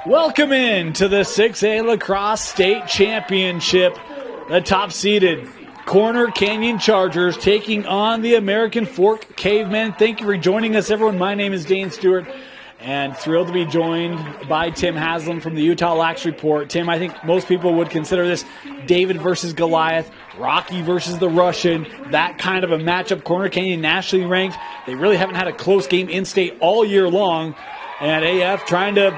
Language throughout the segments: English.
Welcome in to the 6A Lacrosse State Championship. The top-seeded Corner Canyon Chargers taking on the American Fork Cavemen. Thank you for joining us, everyone. My name is Dane Stewart, and thrilled to be joined by Tim Haslam from the Utah Lax Report. Tim, I think most people would consider this David versus Goliath, Rocky versus the Russian, that kind of a matchup. Corner Canyon nationally ranked. They really haven't had a close game in-state all year long, and AF trying to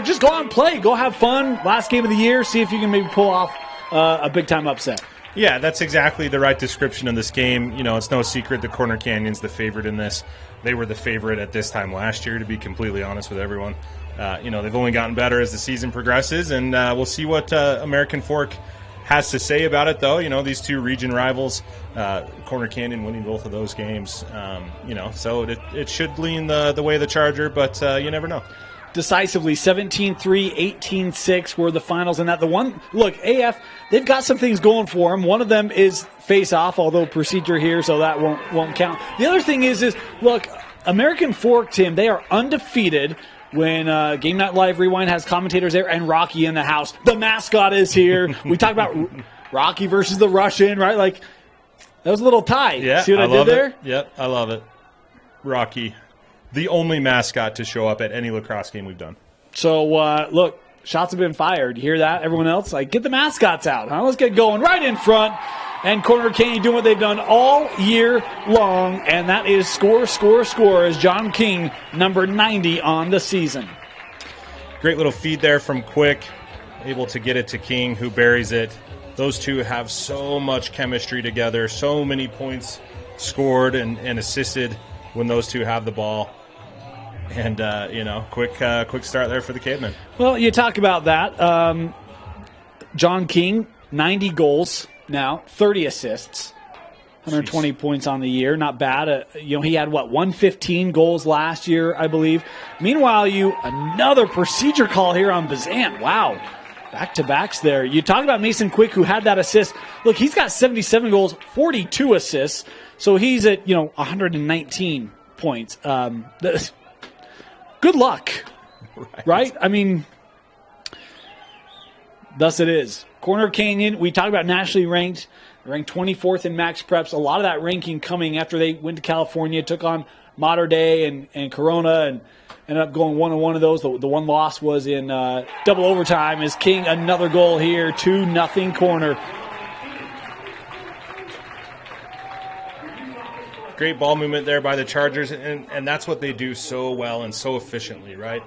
just go out and play. Go have fun. Last game of the year. See if you can maybe pull off a big-time upset. Yeah, that's exactly the right description of this game. You know, it's no secret the Corner Canyon's the favorite in this. They were the favorite at this time last year, to be completely honest with everyone. They've only gotten better as the season progresses, and we'll see what American Fork has to say about it, though. You know, these two region rivals, Corner Canyon winning both of those games, so it should lean the way of the Charger, but you never know. Decisively, 17-3, 18-6 were the finals in that. Look, AF, they've got some things going for them. One of them is face-off, although procedure here, so that won't count. The other thing is look, American Fork, Tim, they are undefeated when Game Night Live Rewind has commentators there and Rocky in the house. The mascot is here. We talk about Rocky versus the Russian, right? Like, that was a little tie. Yeah, see what I did there? Yep, I love it. Rocky. The only mascot to show up at any lacrosse game we've done. So, look, shots have been fired. You hear that? Everyone else? Like, get the mascots out. Huh? Let's get going right in front. And Corner Canyon doing what they've done all year long, and that is score, score, score as John King, number 90 on the season. Great little feed there from Quick, able to get it to King, who buries it. Those two have so much chemistry together, so many points scored and assisted when those two have the ball. And, quick start there for the Cavemen. Well, you talk about that. John King, 90 goals now, 30 assists, 120 points on the year. Not bad. He had, 115 goals last year, I believe. Meanwhile, another procedure call here on Bazant. Wow. Back-to-backs there. You talk about Mason Quick, who had that assist. Look, he's got 77 goals, 42 assists. So he's at, 119 points. Good luck, right? I mean, thus it is. Corner Canyon, we talk about nationally ranked 24th in max preps. A lot of that ranking coming after they went to California, took on Mater Dei and Corona, and ended up going 1-1 of those. The one loss was in double overtime as King, another goal here, 2-0 Corner. Great ball movement there by the Chargers, and that's what they do so well and so efficiently, right?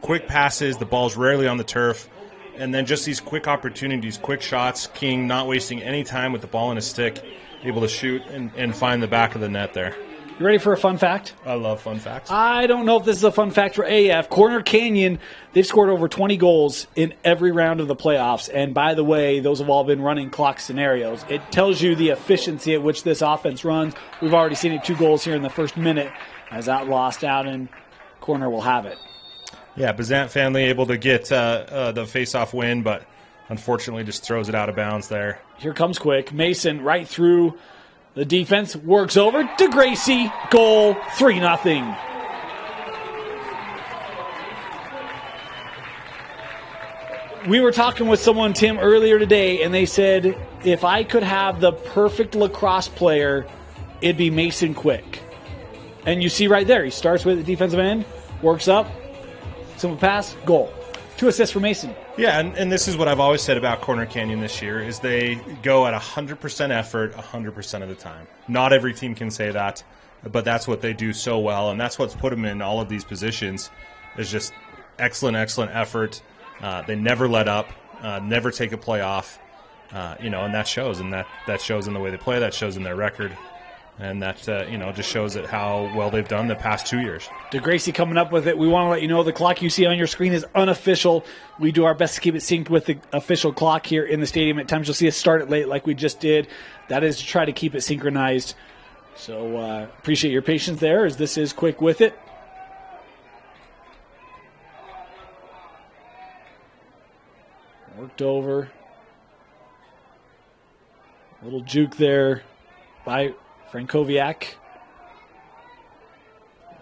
Quick passes, the ball's rarely on the turf, and then just these quick opportunities, quick shots. King not wasting any time with the ball in his stick, able to shoot and find the back of the net there. You ready for a fun fact? I love fun facts. I don't know if this is a fun fact for AF. Corner Canyon, they've scored over 20 goals in every round of the playoffs. And by the way, those have all been running clock scenarios. It tells you the efficiency at which this offense runs. We've already seen it, 2 goals here in the first minute. As that lost out, and Corner will have it. Yeah, Bazant family able to get the face-off win, but unfortunately just throws it out of bounds there. Here comes Quick. Mason right through the defense, works over to Gracie, goal, 3-0. We were talking with someone, Tim, earlier today, and they said, if I could have the perfect lacrosse player, it'd be Mason Quick. And you see right there, he starts with the defensive end, works up, simple pass, goal. 2 assists for Mason. Yeah, and this is what I've always said about Corner Canyon this year, is they go at 100% effort 100% of the time. Not every team can say that, but that's what they do so well, and that's what's put them in all of these positions, is just excellent effort. They never let up, never take a play off, and that shows, and that shows in the way they play, that shows in their record. And that, just shows it how well they've done the past 2 years. DeGracie coming up with it. We want to let you know the clock you see on your screen is unofficial. We do our best to keep it synced with the official clock here in the stadium. At times you'll see us start it late like we just did. That is to try to keep it synchronized. So appreciate your patience there as this is Quick with it. Worked over. A little juke there by Frankowiak.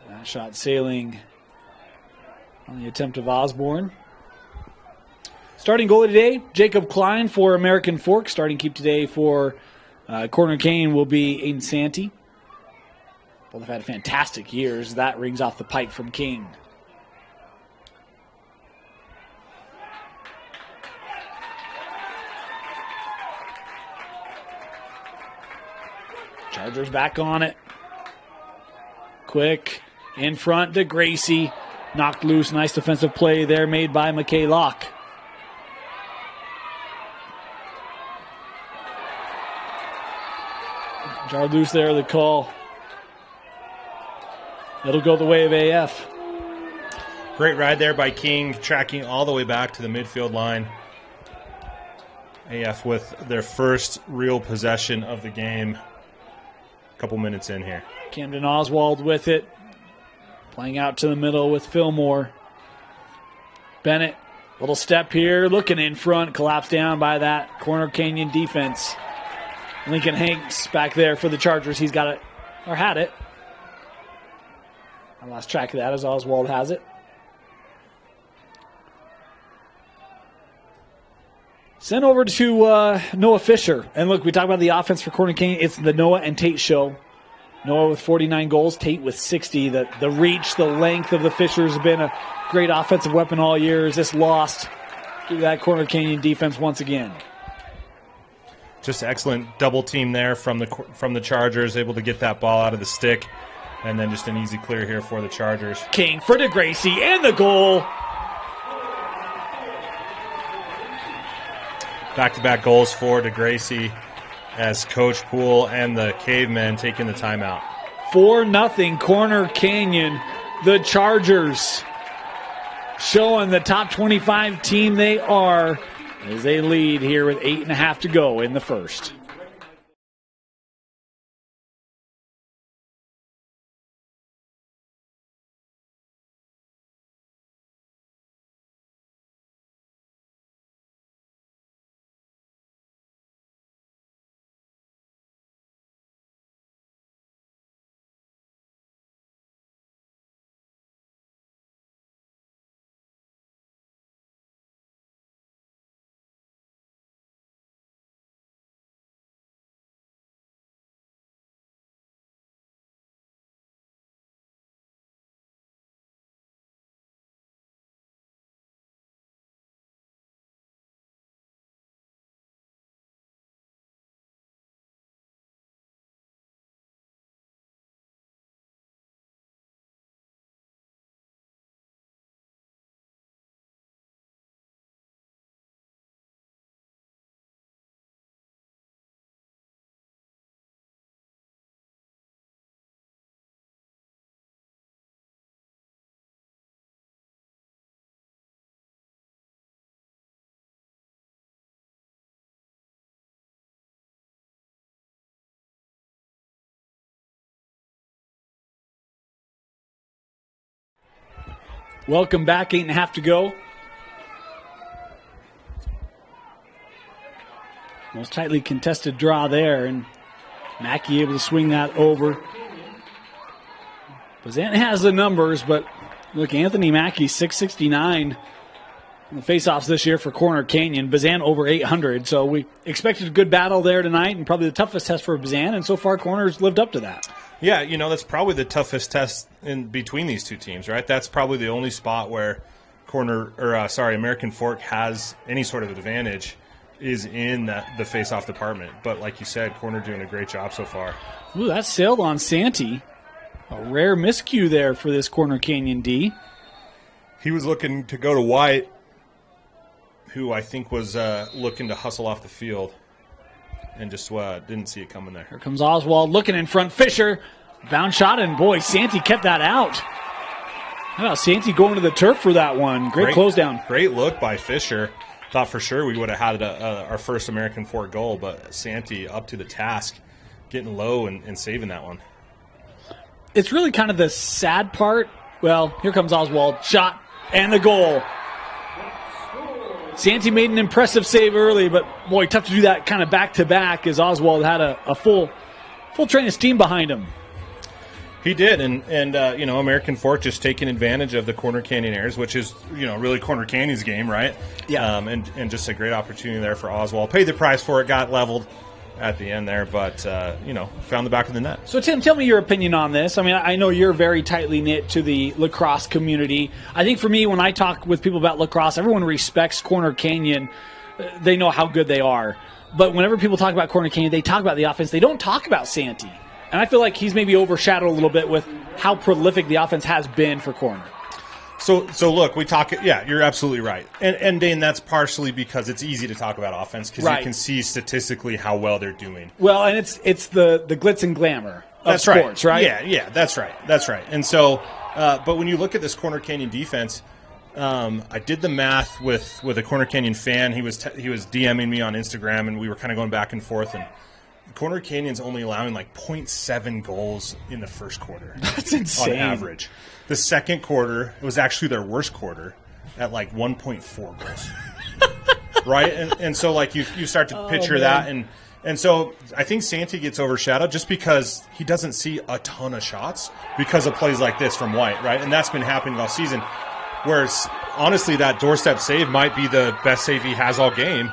That shot sailing on the attempt of Osborne. Starting goalie today, Jacob Klein for American Fork. Starting keep today for Corner Canyon will be Aiden Santee. Both have had fantastic years. That rings off the pipe from King. Chargers back on it. Quick in front to Gracie. Knocked loose. Nice defensive play there made by McKay Locke. Jarred loose there, the call. It'll go the way of AF. Great ride there by King, tracking all the way back to the midfield line. AF with their first real possession of the game. A couple minutes in here. Camden Oswald with it. Playing out to the middle with Fillmore. Bennett, little step here, looking in front, collapsed down by that Corner Canyon defense. Lincoln Hanks back there for the Chargers. He's got it, or had it. I lost track of that as Oswald has it. Send over to Noah Fisher. And look, we talk about the offense for Corner Canyon. It's the Noah and Tate show. Noah with 49 goals, Tate with 60. The reach, the length of the Fishers have been a great offensive weapon all year. Is this lost to that Corner Canyon defense once again? Just excellent double team there from the Chargers, able to get that ball out of the stick, and then just an easy clear here for the Chargers. King for DeGracie and the goal. Back-to-back goals for DeGracie as Coach Poole and the Cavemen taking the timeout. 4-0 Corner Canyon. The Chargers showing the top 25 team they are as they lead here with 8.5 to go in the first. Welcome back, 8.5 to go. Most tightly contested draw there, and Mackey able to swing that over. Bazan has the numbers, but look, Anthony Mackey, 669 in the faceoffs this year for Corner Canyon. Bazan over 800, so we expected a good battle there tonight, and probably the toughest test for Bazan, and so far Corner's lived up to that. Yeah, you know, that's probably the toughest test in between these two teams, right? That's probably the only spot where American Fork has any sort of advantage is in the face-off department. But like you said, Corner doing a great job so far. Ooh, that sailed on Santee. A rare miscue there for this Corner Canyon D. He was looking to go to White, who I think was looking to hustle off the field. And just didn't see it coming there. Here comes Oswald looking in front. Fisher, bound shot, and boy, Santee kept that out. How about Santee going to the turf for that one? Great close down. Great look by Fisher. Thought for sure we would have had our first American Fork goal, but Santee up to the task, getting low and saving that one. It's really kind of the sad part. Well, here comes Oswald. Shot and the goal. Santee made an impressive save early, but boy, tough to do that kind of back-to-back as Oswald had a full train of steam behind him. He did, and American Fork just taking advantage of the Corner Canyoners, which is really Corner Canyon's game, right? Yeah. And just a great opportunity there for Oswald. Paid the price for it, got leveled at the end there, but found the back of the net. So Tim, tell me your opinion on this. I mean, I know you're very tightly knit to the lacrosse community. I think for me, when I talk with people about lacrosse, everyone respects Corner Canyon. They know how good they are. But whenever people talk about Corner Canyon, they talk about the offense. They don't talk about Santee. And I feel like he's maybe overshadowed a little bit with how prolific the offense has been for Corner. So look, we talk. Yeah, you're absolutely right, and Dane, that's partially because it's easy to talk about offense because you can see statistically how well they're doing. Well, and it's the glitz and glamour of sports, right? Yeah, that's right. And so, but when you look at this Corner Canyon defense, I did the math with a Corner Canyon fan. He was DMing me on Instagram, and we were kind of going back and forth, and Corner Canyon's only allowing like 0.7 goals in the first quarter. That's insane. On average. The second quarter was actually their worst quarter at like 1.4 goals. Right? And so like you start to picture that, and so I think Santee gets overshadowed just because he doesn't see a ton of shots because of plays like this from White, right? And that's been happening all season. Whereas honestly that doorstep save might be the best save he has all game.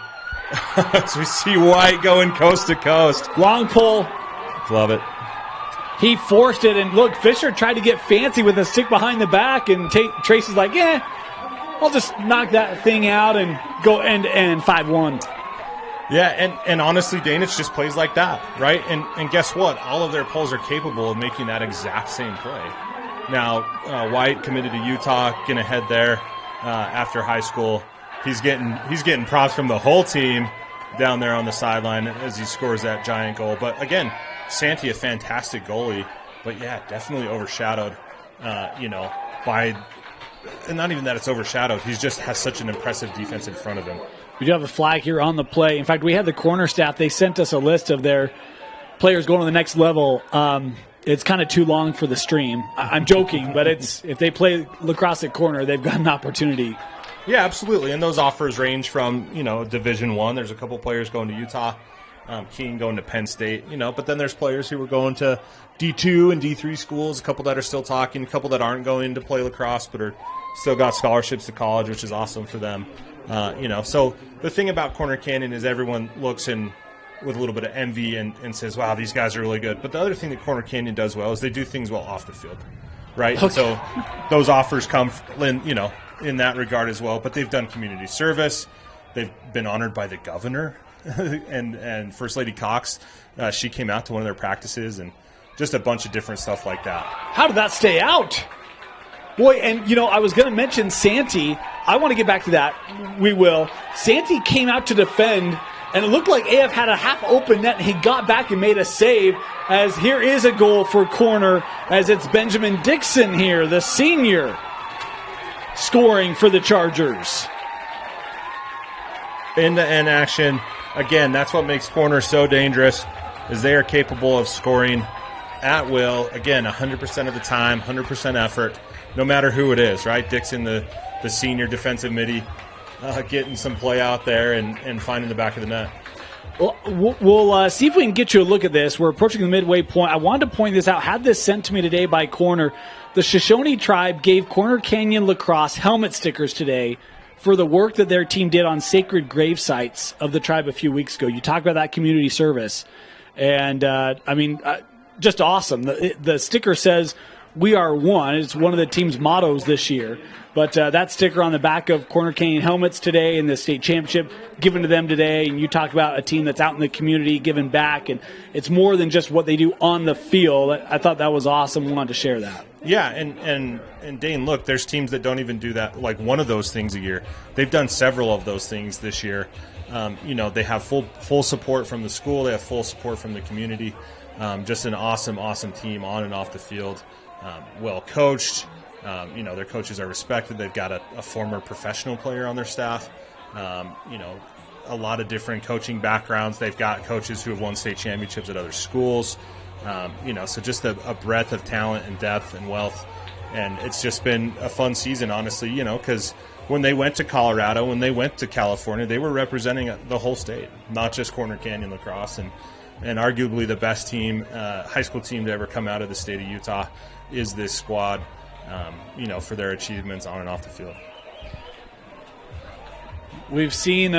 As we see White going coast to coast. Long pull. Love it. He forced it, and look, Fisher tried to get fancy with a stick behind the back, and Tracy's like, I'll just knock that thing out and go end-to-end 5-1. Yeah, and honestly, Dane, it's just plays like that, right? And guess what? All of their pulls are capable of making that exact same play. Now, White committed to Utah, going to head there after high school. He's getting props from the whole team down there on the sideline as he scores that giant goal. But again, Santee, a fantastic goalie, but yeah, definitely overshadowed, by, and not even that it's overshadowed. He just has such an impressive defense in front of him. We do have a flag here on the play. In fact, we had the corner staff. They sent us a list of their players going to the next level. It's kind of too long for the stream. I'm joking, but if they play lacrosse at corner, they've got an opportunity. Yeah, absolutely. And those offers range from, Division I. There's a couple players going to Utah, Keene going to Penn State, but then there's players who are going to D2 and D3 schools, a couple that are still talking, a couple that aren't going to play lacrosse but are still got scholarships to college, which is awesome for them. So the thing about Corner Canyon is everyone looks in with a little bit of envy and says, wow, these guys are really good. But the other thing that Corner Canyon does well is they do things well off the field, right? Okay. So those offers come, in that regard as well. But they've done community service. They've been honored by the governor and First Lady Cox. She came out to one of their practices and just a bunch of different stuff like that. How did that stay out? Boy, and, I was going to mention Santee. I want to get back to that. We will. Santee came out to defend, and it looked like AF had a half-open net, and he got back and made a save, as here is a goal for Corner, as it's Benjamin Dixon here, the senior, scoring for the Chargers. End-to-end action. Again, that's what makes Corner so dangerous, is they are capable of scoring at will. Again, 100% of the time, 100% effort, no matter who it is, right? Dixon, the senior defensive midi, getting some play out there and finding the back of the net. Well, we'll see if we can get you a look at this. We're approaching the midway point. I wanted to point this out. Had this sent to me today by Corner. The Shoshone tribe gave Corner Canyon Lacrosse helmet stickers today for the work that their team did on sacred grave sites of the tribe a few weeks ago. You talk about that community service. And, just awesome. The sticker says, "We are one." It's one of the team's mottos this year. But that sticker on the back of Corner Canyon helmets today in the state championship given to them today. And you talk about a team that's out in the community giving back. And it's more than just what they do on the field. I thought that was awesome. We wanted to share that. Yeah, and Dane, look, there's teams that don't even do that, like one of those things a year. They've done several of those things this year. They have full support from the school. They have full support from the community. Just an awesome team on and off the field. Well coached. Their coaches are respected. They've got a former professional player on their staff. A lot of different coaching backgrounds. They've got coaches who have won state championships at other schools. So just a breadth of talent and depth and wealth. And it's just been a fun season, honestly, because when they went to Colorado, when they went to California, they were representing the whole state, not just Corner Canyon Lacrosse. And and arguably the best team, high school team to ever come out of the state of Utah is this squad, for their achievements on and off the field. We've seen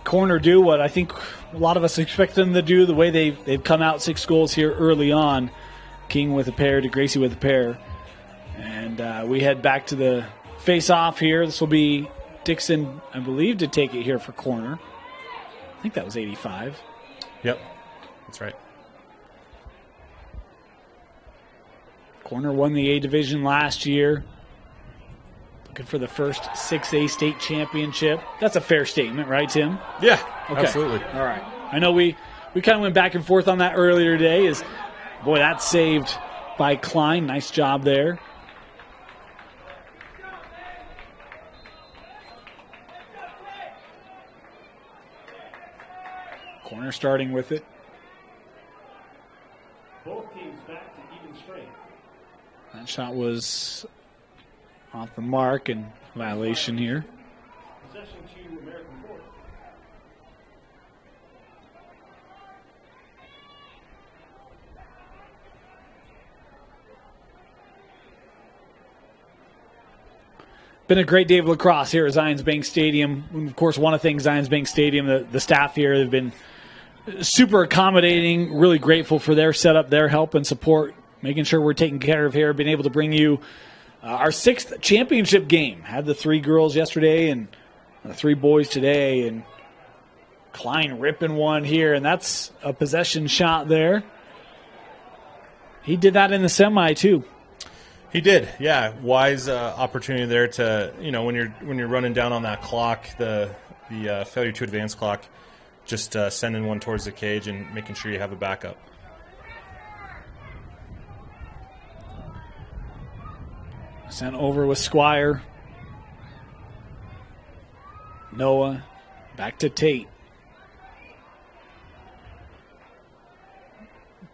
Corner do what I think a lot of us expect them to do, the way they've come out 6 goals here early on. King with a pair to Gracie with a pair. And we head back to the face-off here. This will be Dixon, I believe, to take it here for Corner. I think that was 85. Yep, that's right. Corner won the A division last year. Looking for the first 6A state championship. That's a fair statement, right, Tim? Yeah, okay. Absolutely. All right. I know we kind of went back and forth on that earlier today. Boy, that's saved by Klein. Nice job there. Corner starting with it. Both teams back to even strength. That shot was off the mark and violation here. Possession to American Fork. Been a great day of lacrosse here at Zions Bank Stadium. And of course, want to thank Zions Bank Stadium. The staff here have been super accommodating, really grateful for their setup, their help and support, making sure we're taken care of here. Been able to bring you our 6th championship game. Had the 3 girls yesterday and the 3 boys today, and Klein ripping one here, and that's a possession shot there. He did that in the semi too. He did, yeah. Wise opportunity there to, when you're running down on that clock, the failure to advance clock, just sending one towards the cage and making sure you have a backup. Sent over with Squire. Noah back to Tate.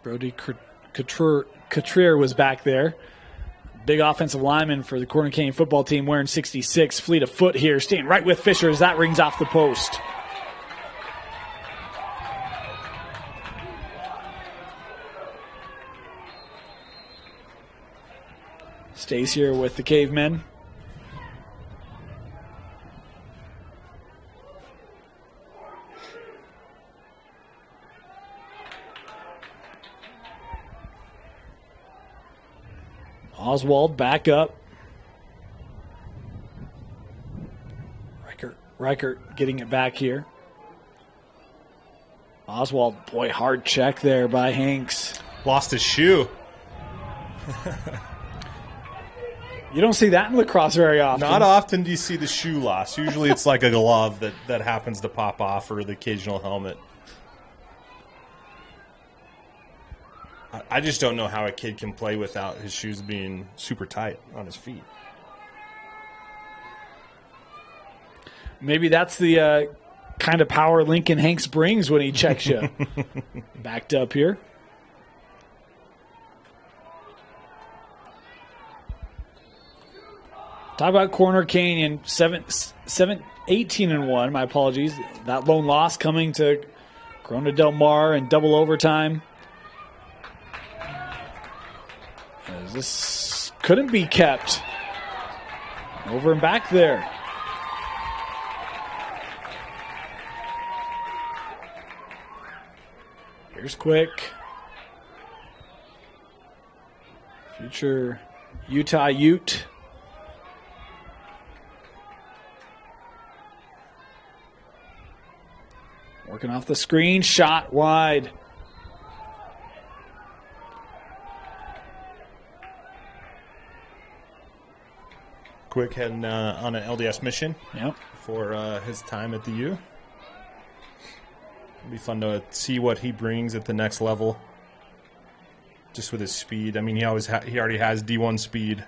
Brody Couture was back there. Big offensive lineman for the Corner Canyon football team wearing 66. Fleet of foot here, staying right with Fisher as that rings off the post. Stays here with the Cavemen. Oswald back up. Reichert getting it back here. Oswald, boy, hard check there by Hanks. Lost his shoe. You don't see that in lacrosse very often. Not often do you see the shoe loss. Usually it's like a glove that happens to pop off, or the occasional helmet. I just don't know how a kid can play without his shoes being super tight on his feet. Maybe that's the kind of power Lincoln Hanks brings when he checks you. Backed up here. Talk about Corner Canyon, 18-1. My apologies. That lone loss coming to Corona Del Mar in double overtime. As this couldn't be kept. Over and back there. Here's Quick. Future Utah Ute. Working off the screen, shot wide. Quick heading on an LDS mission. Yep. For his time at the U. It'll be fun to see what he brings at the next level. Just with his speed. I mean, he already has D1 speed.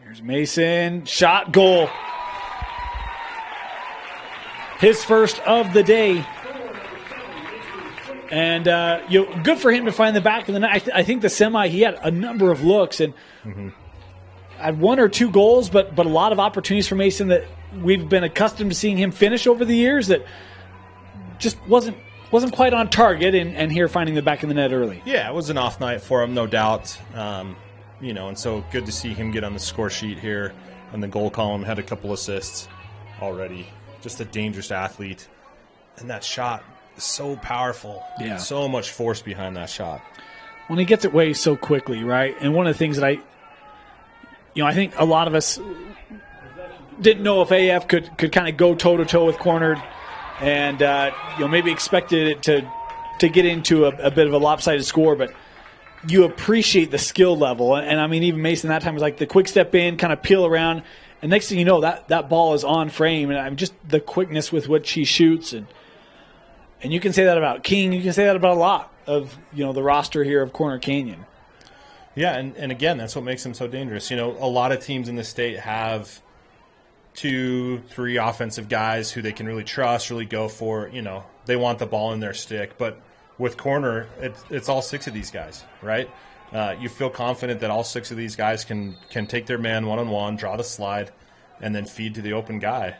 Here's Mason, shot, goal. His first of the day. And good for him to find the back of the net. I think the semi, he had a number of looks and had 1 or 2 goals, but a lot of opportunities for Mason that we've been accustomed to seeing him finish over the years that just wasn't wasn't quite on target, and here finding the back of the net early. Yeah, it was an off night for him, no doubt. And so good to see him get on the score sheet here on the goal column. Had a couple assists already. Just a dangerous athlete. And that shot is so powerful. Yeah. So much force behind that shot. When he gets it away so quickly, right? And one of the things that I think a lot of us didn't know if AF could kind of go toe-to-toe with corner, and maybe expected it to get into a bit of a lopsided score, but you appreciate the skill level. And I mean, even Mason that time was like the quick step in, kind of peel around, and next thing you know, that ball is on frame, and I'm just the quickness with which he shoots, and you can say that about King. You can say that about a lot of the roster here of Corner Canyon. Yeah, and again, that's what makes him so dangerous. A lot of teams in the state have 2-3 offensive guys who they can really trust, really go for. They want the ball in their stick. But with corner, it's all 6 of these guys, right? You feel confident that all 6 of these guys can take their man one-on-one, draw the slide, and then feed to the open guy.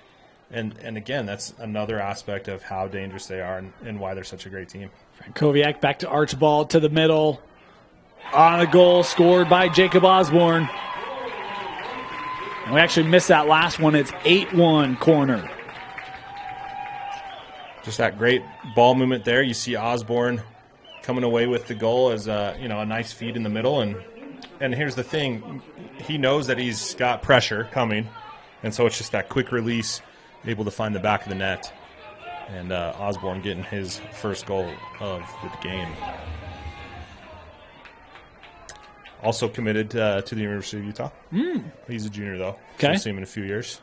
And again, that's another aspect of how dangerous they are and why they're such a great team. Frankowiak back to Archibald to the middle. On a goal scored by Jacob Osborne. And we actually missed that last one. It's 8-1 corner. Just that great ball movement there. You see Osborne coming away with the goal as a nice feed in the middle. And here's the thing. He knows that he's got pressure coming. And so it's just that quick release, able to find the back of the net. And Osborne getting his first goal of the game. Also committed to the University of Utah. He's a junior, though. Okay. We'll see him in a few years.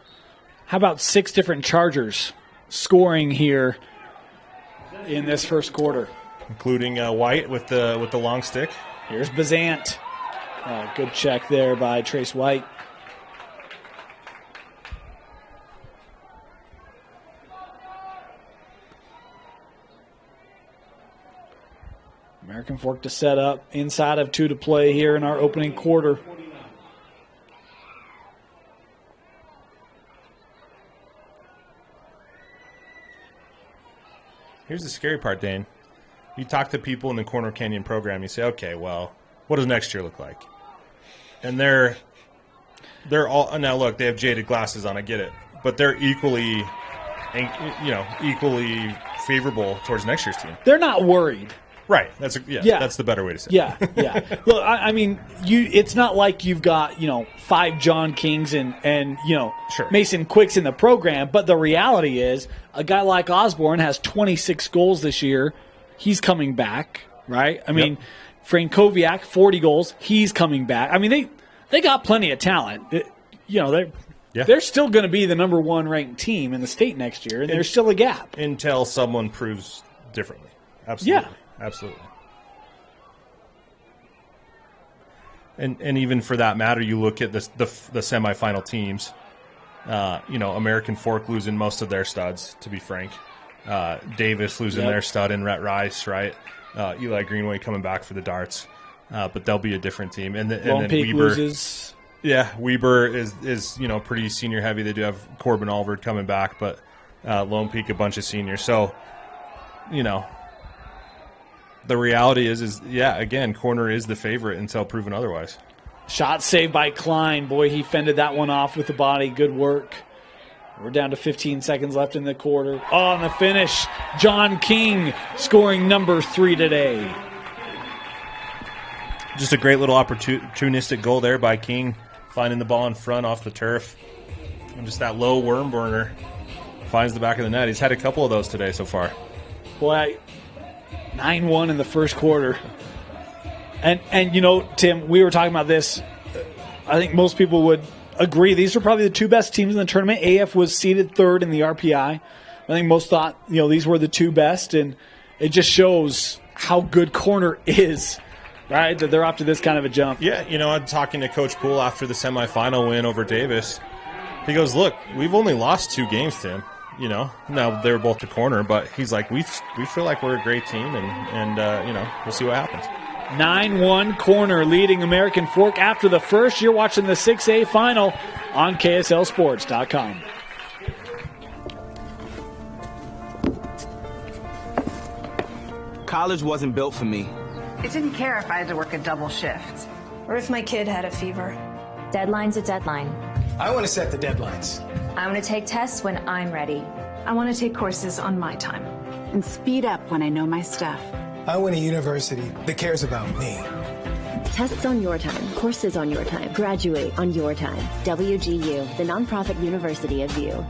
How about 6 different Chargers scoring here in this first quarter? Including White with the long stick. Here's Bazant. Good check there by Trace White. American Fork to set up, inside of 2 to play here in our opening quarter. Here's the scary part, Dane. You talk to people in the Corner Canyon program, you say, okay, well, what does next year look like? And they're all, now look, they have jaded glasses on, I get it, but they're equally favorable towards next year's team. They're not worried. Right. That's the better way to say it. Yeah. Look, I mean, it's not like you've got, 5 John Kings and Sure. Mason Quicks in the program, but the reality is a guy like Osborne has 26 goals this year. He's coming back, right? I mean, Frankowiak, 40 goals. He's coming back. I mean, they got plenty of talent. They're still going to be the number 1 ranked team in the state next year, and there's still a gap. Until someone proves differently. Absolutely. Yeah. Absolutely. And even for that matter, you look at the semifinal teams. American Fork losing most of their studs, to be frank. Davis losing their stud in Rhett Rice, right? Eli Greenway coming back for the Darts, but they'll be a different team. And then Peak Weber loses. Yeah, Weber is pretty senior heavy. They do have Corbin Alvord coming back, but Lone Peak a bunch of seniors. So, the reality is again, corner is the favorite until proven otherwise. Shot saved by Klein. Boy, he fended that one off with the body. Good work. We're down to 15 seconds left in the quarter. Oh, and the finish. John King scoring number 3 today. Just a great little opportunistic goal there by King, finding the ball in front off the turf. And just that low worm burner finds the back of the net. He's had a couple of those today so far. Boy, 9-1 in the first quarter. And Tim, we were talking about this. I think most people would agree these are probably the 2 best teams in the tournament. AF was seeded 3rd in the RPI. I think most thought, these were the 2 best, and it just shows how good corner is, right? That they're up to this kind of a jump. Yeah, I'm talking to Coach Poole after the semifinal win over Davis. He goes, look, we've only lost 2 games, Tim. Now they were both the corner, but he's like, we feel like we're a great team, and we'll see what happens. 9-1 corner leading American Fork after the first. You're watching the 6A final on KSLSports.com. college wasn't built for me. It didn't care if I had to work a double shift. Or if my kid had a fever. Deadline's a deadline. I want to set the deadlines. I want to take tests when I'm ready. I want to take courses on my time. And speed up when I know my stuff. I want a university that cares about me. Tests on your time, courses on your time, graduate on your time. WGU, the nonprofit university of you.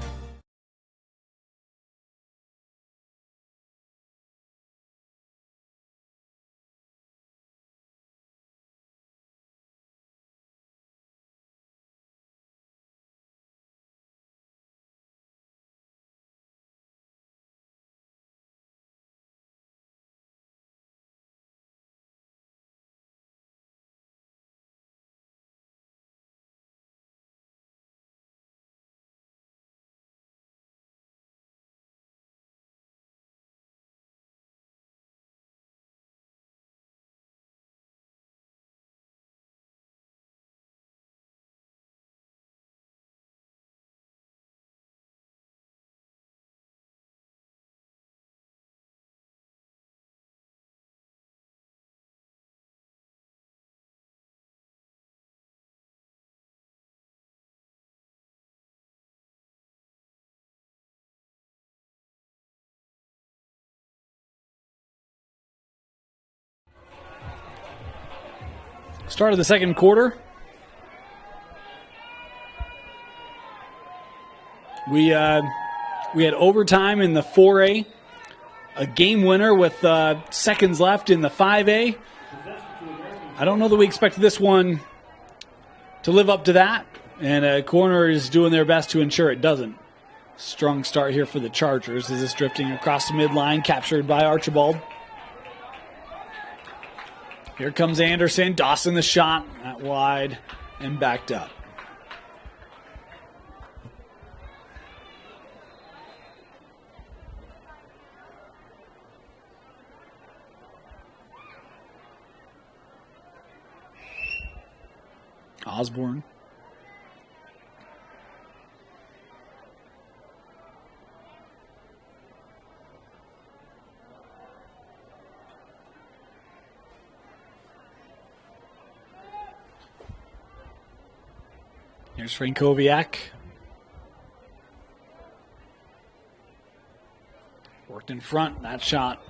Start of the second quarter. We had overtime in the 4A, a game winner with seconds left in the 5A. I don't know that we expected this one to live up to that, and Corner is doing their best to ensure it doesn't. Strong start here for the Chargers as it's drifting across the midline, captured by Archibald. Here comes Anderson. Dawson the shot. That wide and backed up. Osborne. Here's Frankowiak. Worked in front. That shot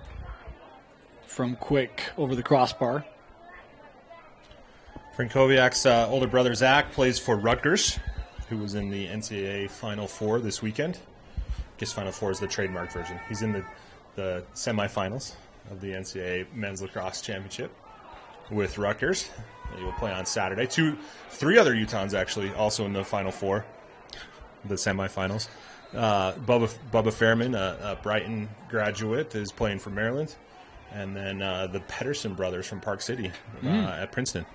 from Quick over the crossbar. Frankowiak's older brother Zach plays for Rutgers, who was in the NCAA Final Four this weekend. I guess Final Four is the trademark version. He's in the semifinals of the NCAA Men's Lacrosse Championship with Rutgers. He will play on Saturday. Three other Utahns actually also in the Final Four, the semifinals. Bubba Fairman, a Brighton graduate, is playing for Maryland. And then the Pedersen brothers from Park City at Princeton.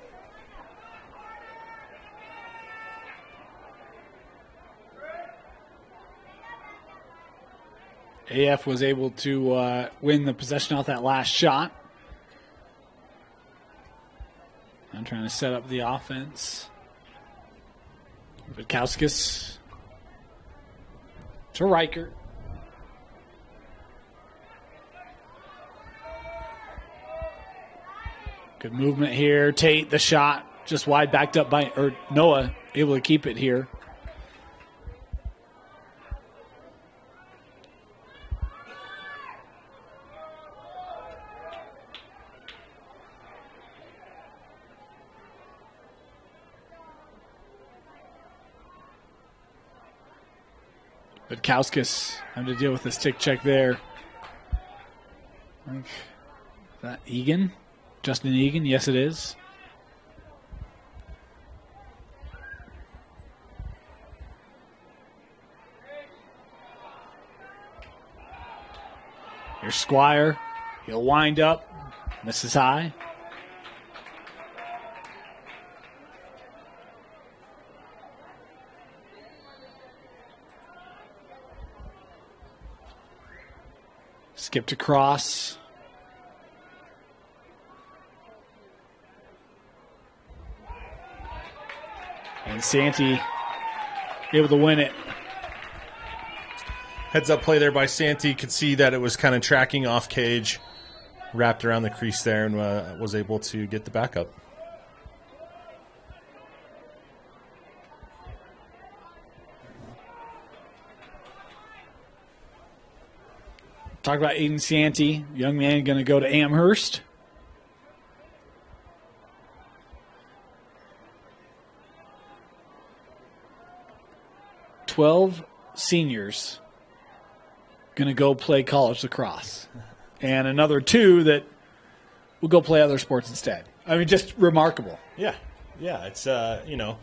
AF was able to win the possession off that last shot. I'm trying to set up the offense. Vitkauskis to Reichert. Good movement here. Tate, the shot, just wide backed up by Noah, able to keep it here. Vitkauskis having to deal with the stick check there. Is that Egan? Justin Egan? Yes, it is. Here's Squire. He'll wind up. Misses high. Skipped across. And Santee able to win it. Heads up play there by Santee. Could see that it was kind of tracking off cage wrapped around the crease there and was able to get the backup. Talk about Aiden Santee, young man going to go to Amherst. "12 seniors going to go play college lacrosse, and another 2 that will go play other sports instead." I mean, just remarkable. Yeah, it's the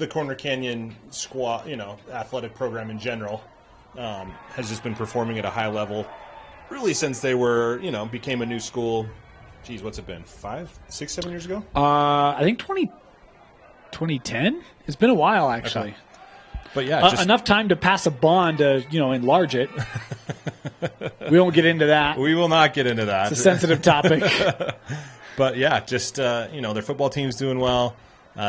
Corner Canyon squad, athletic program in general has just been performing at a high level, really since they were, became a new school. Geez, what's it been? 5, 6, 7 years ago? I think 2010. It's been a while, actually. Okay. But yeah, enough time to pass a bond to enlarge it. We won't get into that. We will not get into that. It's a sensitive topic. But yeah, just their football team's doing well.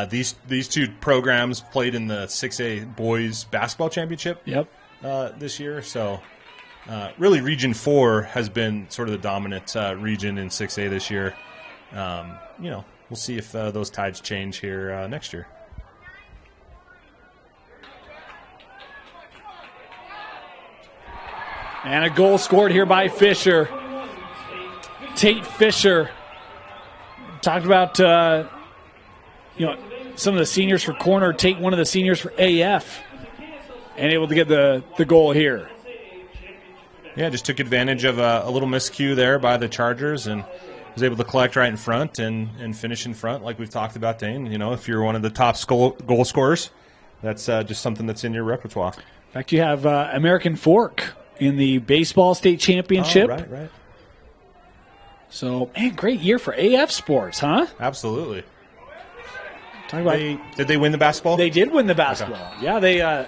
These 2 programs played in the 6A boys basketball championship. Yep. This year. So really, Region 4 has been sort of the dominant region in 6A this year. We'll see if those tides change here next year. And a goal scored here by Fisher. Tate Fisher. Talked about, some of the seniors for corner. Tate, one of the seniors for AF. And able to get the goal here. Yeah, just took advantage of a little miscue there by the Chargers and was able to collect right in front and finish in front like we've talked about, Dane. If you're one of the top goal scorers, that's just something that's in your repertoire. In fact, you have American Fork in the baseball state championship. Oh, right. So, man, great year for AF sports, huh? Absolutely. Talk about, did they win the basketball? They did win the basketball. Okay. Yeah, they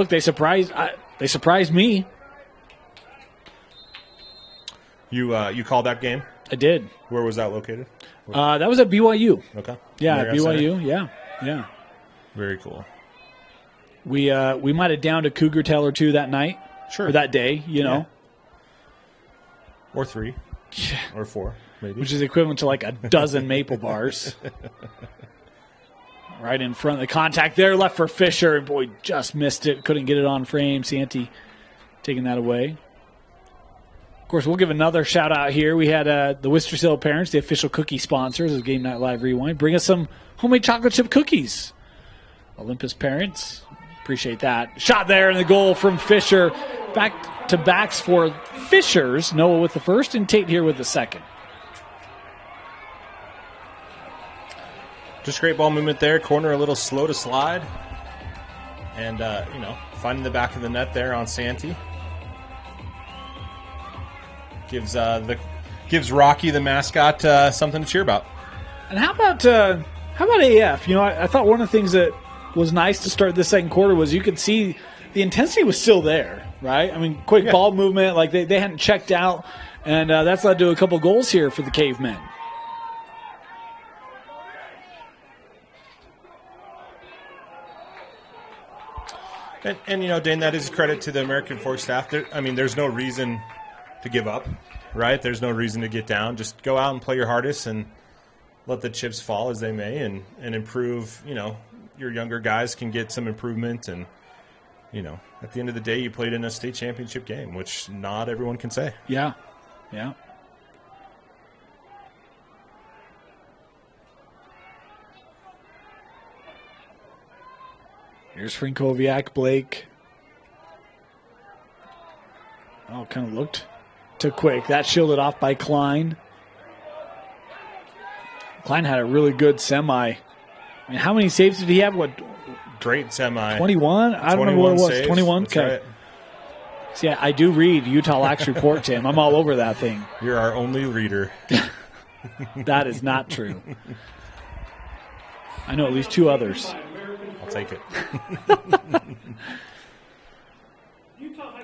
they surprised me. You called that game? I did. Where was that located? That was at BYU. Okay. Yeah, Marriott BYU. Center? Yeah. Very cool. We might have downed a Cougar Tail or 2 that night. Sure. Or that day, Yeah. Or 3. Or 4, maybe. Which is equivalent to like a dozen maple bars. Right in front of the contact there, left for Fisher. And boy, just missed it. Couldn't get it on frame. Santee taking that away. Of course, we'll give another shout out here. We had the Wistersville parents, the official cookie sponsors of Game Night Live Rewind, bring us some homemade chocolate chip cookies. Olympus parents, appreciate that. Shot there and the goal from Fisher. Back to backs for Fishers. Noah with the first and Tate here with the second. Just great ball movement there. Corner a little slow to slide. And, finding the back of the net there on Santee. Gives Rocky, the mascot, something to cheer about. And how about AF? I thought one of the things that was nice to start this second quarter was you could see the intensity was still there, right? I mean, quick ball movement, like they hadn't checked out, and that's led to a couple goals here for the Cavemen. And Dane, that is credit to the American Fork staff. There's no reason to give up, right? There's no reason to get down. Just go out and play your hardest and let the chips fall as they may and improve. Your younger guys can get some improvement. And, at the end of the day, you played in a state championship game, which not everyone can say. Yeah. Here's Frankowiak, Blake. Oh, kind of looked too quick. That shielded off by Klein. Klein had a really good semi. How many saves did he have? What? Great semi. 21? I don't remember what it was. Saves. 21? That's okay. Right. See, I do read Utah Lax Report, Tim. I'm all over that thing. You're our only reader. That is not true. I know at least 2 others. I'll take it.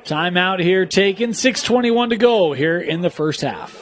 Timeout here taken. 6:21 to go here in the first half.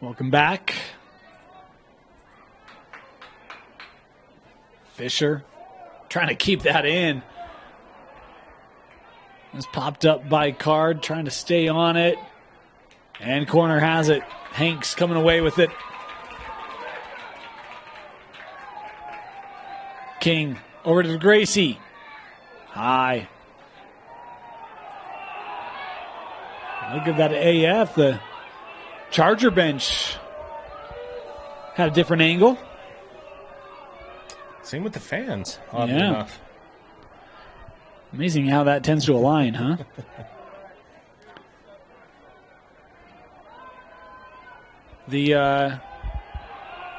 Welcome back. Fisher trying to keep that in. It's popped up by Card, trying to stay on it. And corner has it. Hanks coming away with it. King over to Gracie. High. Look at that AF. The Charger bench had a different angle. Same with the fans, oddly Yeah. enough. Amazing how that tends to align, huh?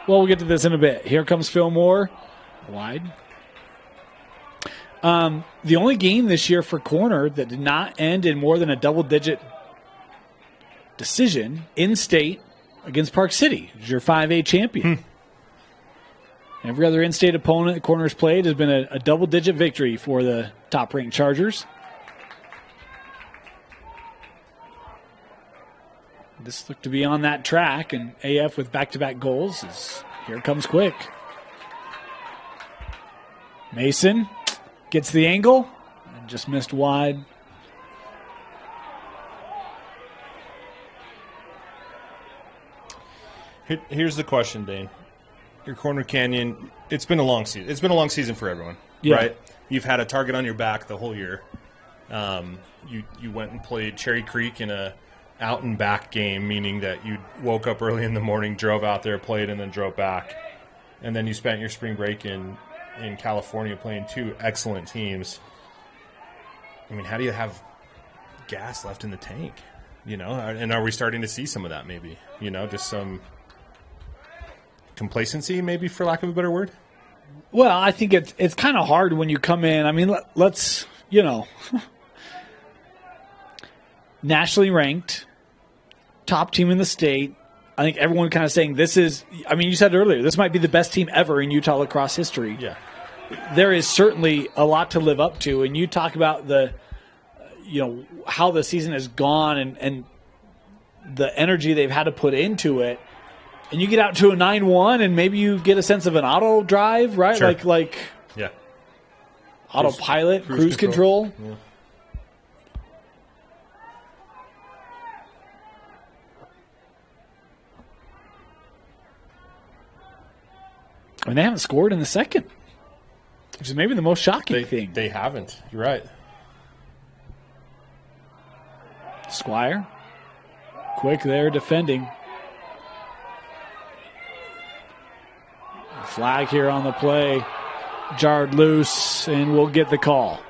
We'll get to this in a bit. Here comes Phil Moore. Wide. The only game this year for corner that did not end in more than a double-digit decision in-state against Park City. It was your 5A champion. Every other in-state opponent the corner's played has been a double-digit victory for the top-ranked Chargers. This looked to be on that track, and AF with back-to-back goals is here comes quick. Mason gets the angle and just missed wide. Here's the question, Dane. Your Corner Canyon, it's been a long season. It's been a long season for everyone, right? You've had a target on your back the whole year. You went and played Cherry Creek in a out and back game, meaning that you woke up early in the morning, drove out there, played, and then drove back. And then you spent your spring break in California playing two excellent teams. I mean, how do you have gas left in the tank? You know, and are we starting to see some of that maybe? You know, just some complacency, maybe, for lack of a better word? Well, I think it's kind of hard when you come in. I mean, let's, nationally ranked, top team in the state. I think everyone kind of saying this is, I mean, you said earlier, this might be the best team ever in Utah lacrosse history. Yeah. There is certainly a lot to live up to. And you talk about how the season has gone and the energy they've had to put into it. And you get out to a 9-1 and maybe you get a sense of an auto drive, right? Sure. Like Yeah. autopilot, cruise control. Yeah. I mean, they haven't scored in the second, which is maybe the most shocking thing. They haven't. You're right. Squire, quick there defending. A flag here on the play. Jarred loose, and we'll get the call.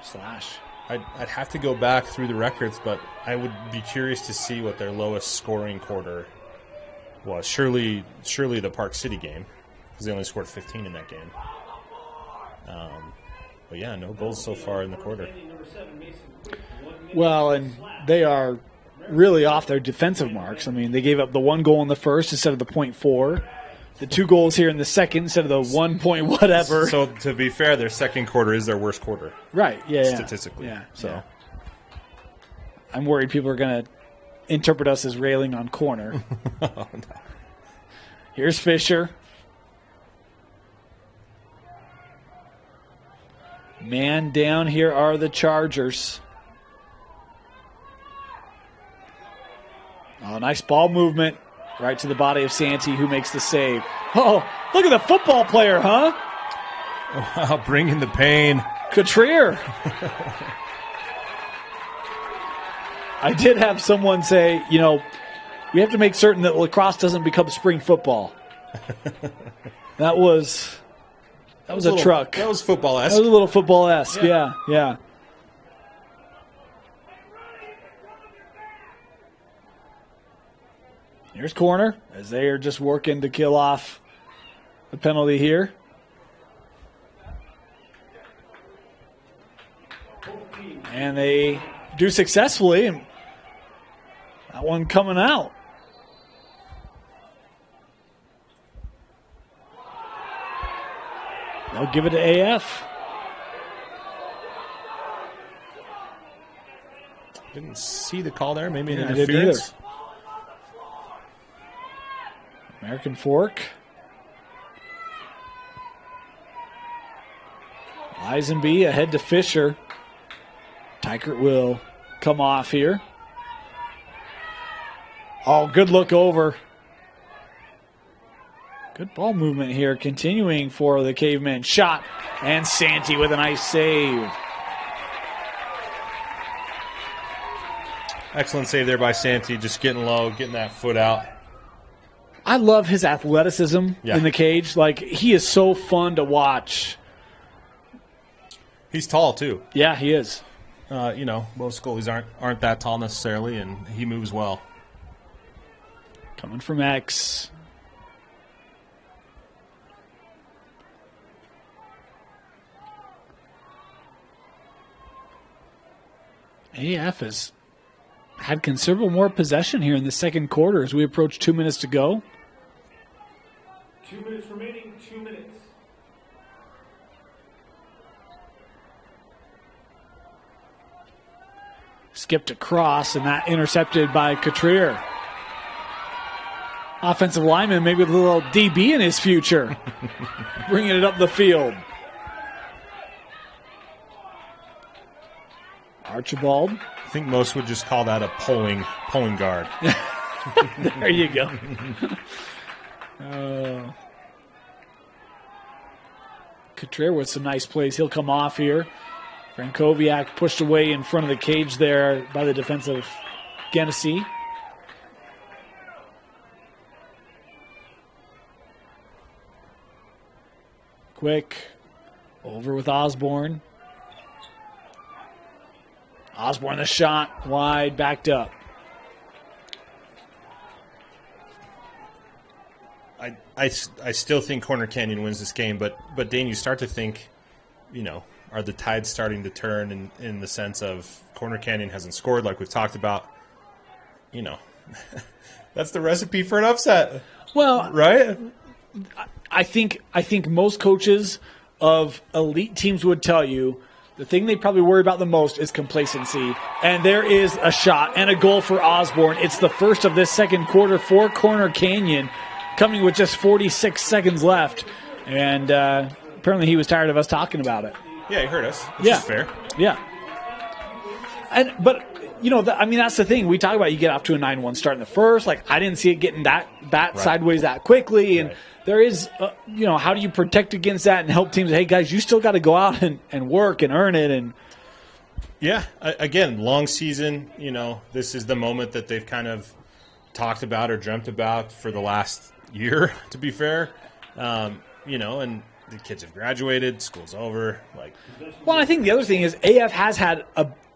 Slash. I'd have to go back through the records, but I would be curious to see what their lowest scoring quarter was. Surely the Park City game, because they only scored 15 in that game. But yeah, no goals so far in the quarter. Well, and they are really off their defensive marks. I mean, they gave up the 1 goal in the first instead of the 0.4. The 2 goals here in the second instead of the 1 point whatever. So to be fair, their second quarter is their worst quarter. Right, yeah. Statistically. Yeah. So yeah. I'm worried people are going to interpret us as railing on corner. Oh, no. Here's Fisher. Man down here are the Chargers. Oh, nice ball movement right to the body of Santee, who makes the save. Oh, look at the football player, huh? Wow, bringing the pain. Cotrier. I did have someone say, we have to make certain that lacrosse doesn't become spring football. That was a truck. That was football-esque. That was a little football-esque, yeah. Here's corner as they are just working to kill off the penalty here. And they do successfully, and that one coming out. They'll give it to AF. Didn't see the call there. Maybe an I didn't interference. American Fork. Eisenby ahead to Fisher. Tykert will come off here. Oh, good look over. Good ball movement here, continuing for the Cavemen. Shot, and Santee with a nice save. Excellent save there by Santee, just getting low, getting that foot out. I love his athleticism in the cage. Like, he is so fun to watch. He's tall, too. Yeah, he is. Most goalies aren't that tall necessarily, and he moves well. Coming from X. AF has had considerable more possession here in the second quarter as we approach 2 minutes to go. 2 minutes remaining, 2 minutes. Skipped across, and that intercepted by Cotrier. Offensive lineman, maybe with a little DB in his future. Bringing it up the field. Archibald. I think most would just call that a pulling guard. There you go. Cotrier with some nice plays. He'll come off here. Frankowiak pushed away in front of the cage there by the defensive Genesee. Quick. Over with Osborne. Osborne the shot. Wide, backed up. I still think Corner Canyon wins this game, but Dane, you start to think, are the tides starting to turn in the sense of Corner Canyon hasn't scored like we've talked about? That's the recipe for an upset. Well, right? I think most coaches of elite teams would tell you the thing they probably worry about the most is complacency. And there is a shot and a goal for Osborne. It's the first of this second quarter for Corner Canyon, coming with just 46 seconds left. And apparently he was tired of us talking about it. Yeah, he heard us, which is fair. Yeah. But that's the thing. We talk about you get off to a 9-1 start in the first. Like, I didn't see it getting that sideways that quickly. And there is, how do you protect against that and help teams? Hey, guys, you still got to go out and work and earn it. And yeah, again, long season. This is the moment that they've kind of talked about or dreamt about for the last year, to be fair. And the kids have graduated, school's over. Well, I think the other thing is AF has had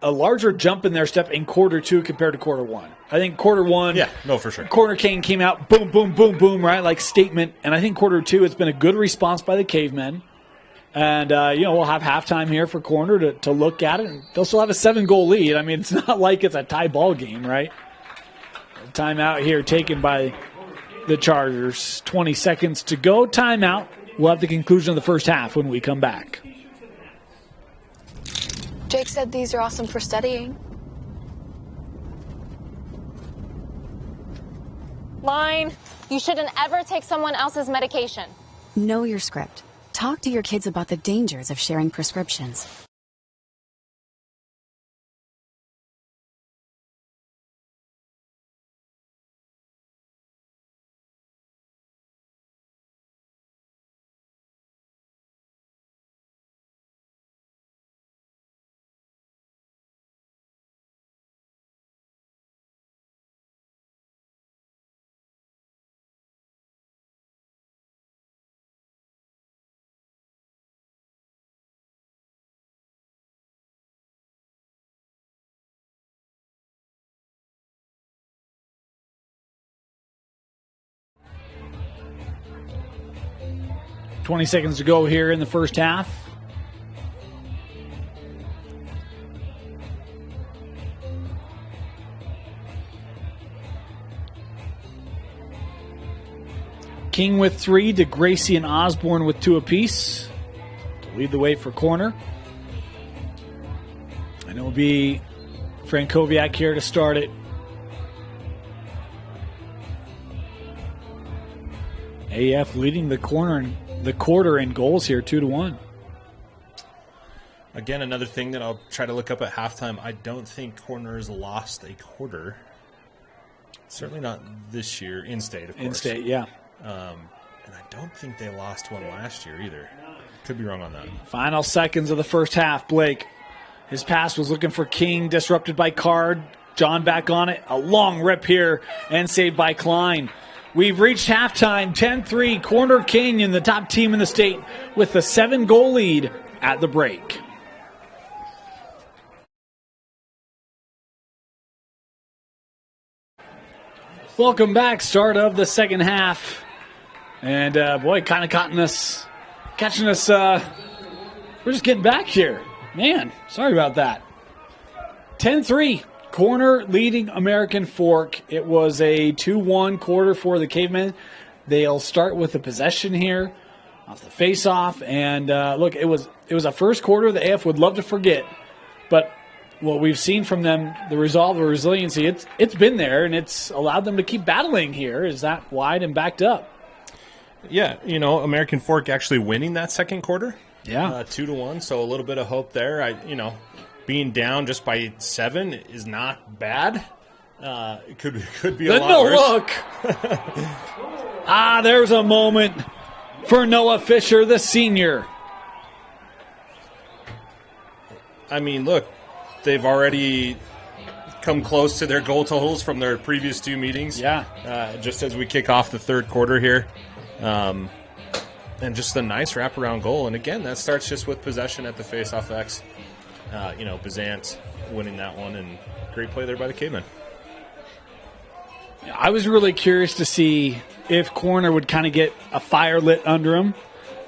a larger jump in their step in quarter two compared to quarter one. I think quarter one, for sure. Corner Canyon came out, boom, boom, boom, boom, right, like statement. And I think quarter two, it's been a good response by the Cavemen. And, we'll have halftime here for Corner to look at it. And they'll still have a 7-goal lead. I mean, it's not like it's a tie ball game, right? Timeout here taken by the Chargers. 20 seconds to go. Timeout. We'll have the conclusion of the first half when we come back. Jake said these are awesome for studying. Line, you shouldn't ever take someone else's medication. Know your script. Talk to your kids about the dangers of sharing prescriptions. $20 seconds to go here in the first half. King with 3, DeGracie and Osborne with 2 apiece to lead the way for Corner. And it will be Frankowiak here to start it. AF leading the quarter in goals here, 2-1. Again, another thing that I'll try to look up at halftime. I don't think Corners lost a quarter. Certainly not this year, in-state, of course. In-state, yeah. And I don't think they lost one last year either. Could be wrong on that. Final seconds of the first half. Blake, his pass was looking for King, disrupted by Card. John back on it. A long rip here and saved by Klein. We've reached halftime, 10-3. Corner Canyon, the top team in the state, with a 7-goal lead at the break. Welcome back. Start of the second half. And, boy, kind of catching us. We're just getting back here. Man, sorry about that. 10-3. Corner leading American Fork. It was a 2-1 quarter for the Cavemen. They'll start with the possession here off the face-off. And, look, it was a first quarter the AF would love to forget. But what we've seen from them, the resolve, the resiliency, it's been there, and it's allowed them to keep battling here. Is that wide and backed up? Yeah, American Fork actually winning that second quarter. Yeah. 2-1, so a little bit of hope there. Being down just by 7 is not bad. It could be a lot worse. Look. There's a moment for Noah Fisher, the senior. I mean, look, they've already come close to their goal totals from their previous 2 meetings. Yeah. Just as we kick off the third quarter here. And just a nice wraparound goal. And again, that starts just with possession at the face-off X. Bazant winning that one, and great play there by the Cavemen. I was really curious to see if Corner would kind of get a fire lit under him.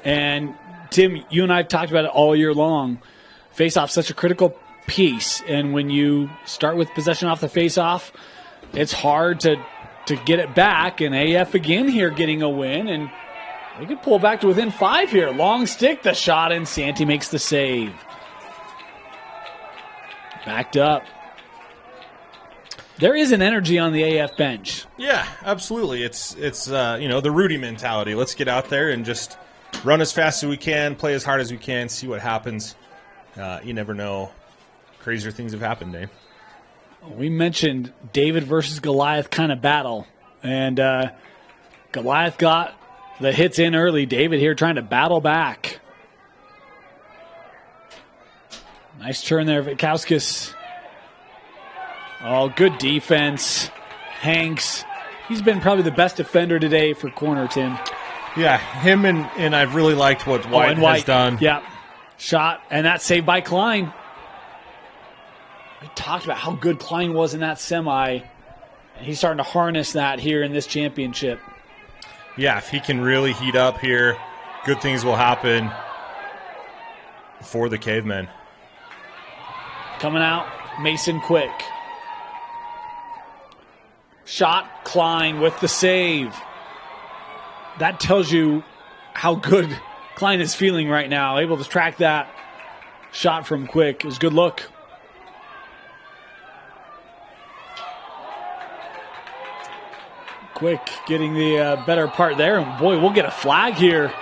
And Tim, you and I have talked about it all year long. Face-off, such a critical piece. And when you start with possession off the face-off, it's hard to get it back. And AF again here getting a win. And they could pull back to within 5 here. Long stick, the shot, and Santee makes the save. Backed up. There is an energy on the AF bench. Yeah, absolutely. It's the Rudy mentality. Let's get out there and just run as fast as we can, play as hard as we can, see what happens. You never know. Crazier things have happened, Dave. We mentioned David versus Goliath kind of battle. And Goliath got the hits in early. David here trying to battle back. Nice turn there, Vitkauskas. Oh, good defense. Hanks. He's been probably the best defender today for Corner, Tim. Yeah, him and I've really liked what White has done. Yeah. Shot, and that saved by Klein. We talked about how good Klein was in that semi, and he's starting to harness that here in this championship. Yeah, if he can really heat up here, good things will happen for the Cavemen. Coming out, Mason Quick. Shot, Klein with the save. That tells you how good Klein is feeling right now. Able to track that shot from Quick. It was a good look. Quick getting the better part there. And boy, we'll get a flag here.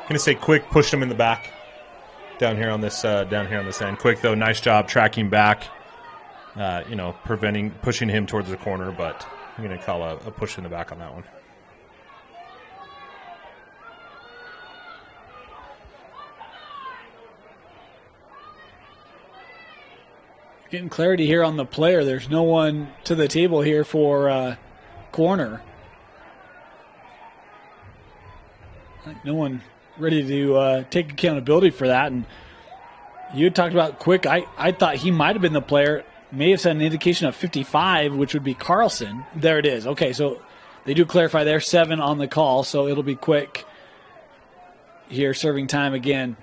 Going to say Quick pushed him in the back down here on this end. Quick though, nice job tracking back, pushing him towards the corner, but I'm going to call a push in the back on that one. Getting clarity here on the player. There's no one to the table here for Corner. No one ready to take accountability for that. And you talked about Quick. I thought he might have been the player. May have said an indication of 55, which would be Carlson. There it is. Okay, so they do clarify there. 7 on the call, so it'll be Quick here serving time again.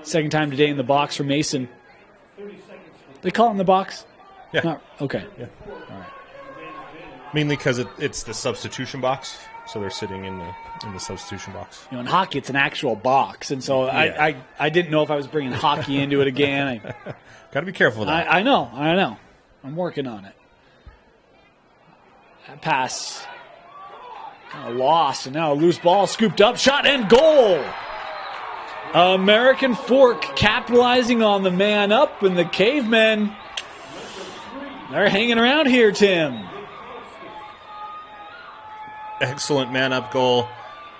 Second time today in the box for Mason. They call it in the box? Yeah. Okay. Yeah. All right. Mainly because it's the substitution box. so they're sitting in the substitution box. In hockey, it's an actual box, and so I didn't know if I was bringing hockey into it again. Got to be careful with that. I know. I'm working on it. That pass kind of lost, and now a loose ball scooped up, shot, and goal. American Fork capitalizing on the man up, and the Cavemen, they're hanging around here, Tim. Excellent man up goal.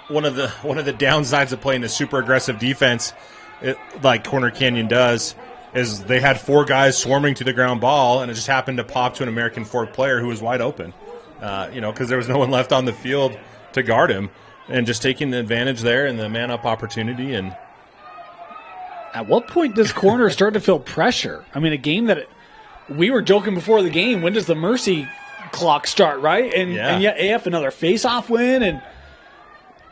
One of the downsides of playing a super aggressive defense, like Corner Canyon does, is they had 4 guys swarming to the ground ball, and it just happened to pop to an American Fork player who was wide open. Because there was no one left on the field to guard him, and just taking the advantage there and the man up opportunity. And at what point does Corner start to feel pressure? I mean, a game that we were joking before the game, when does the mercy clock start, right? And yet AF another face-off win, and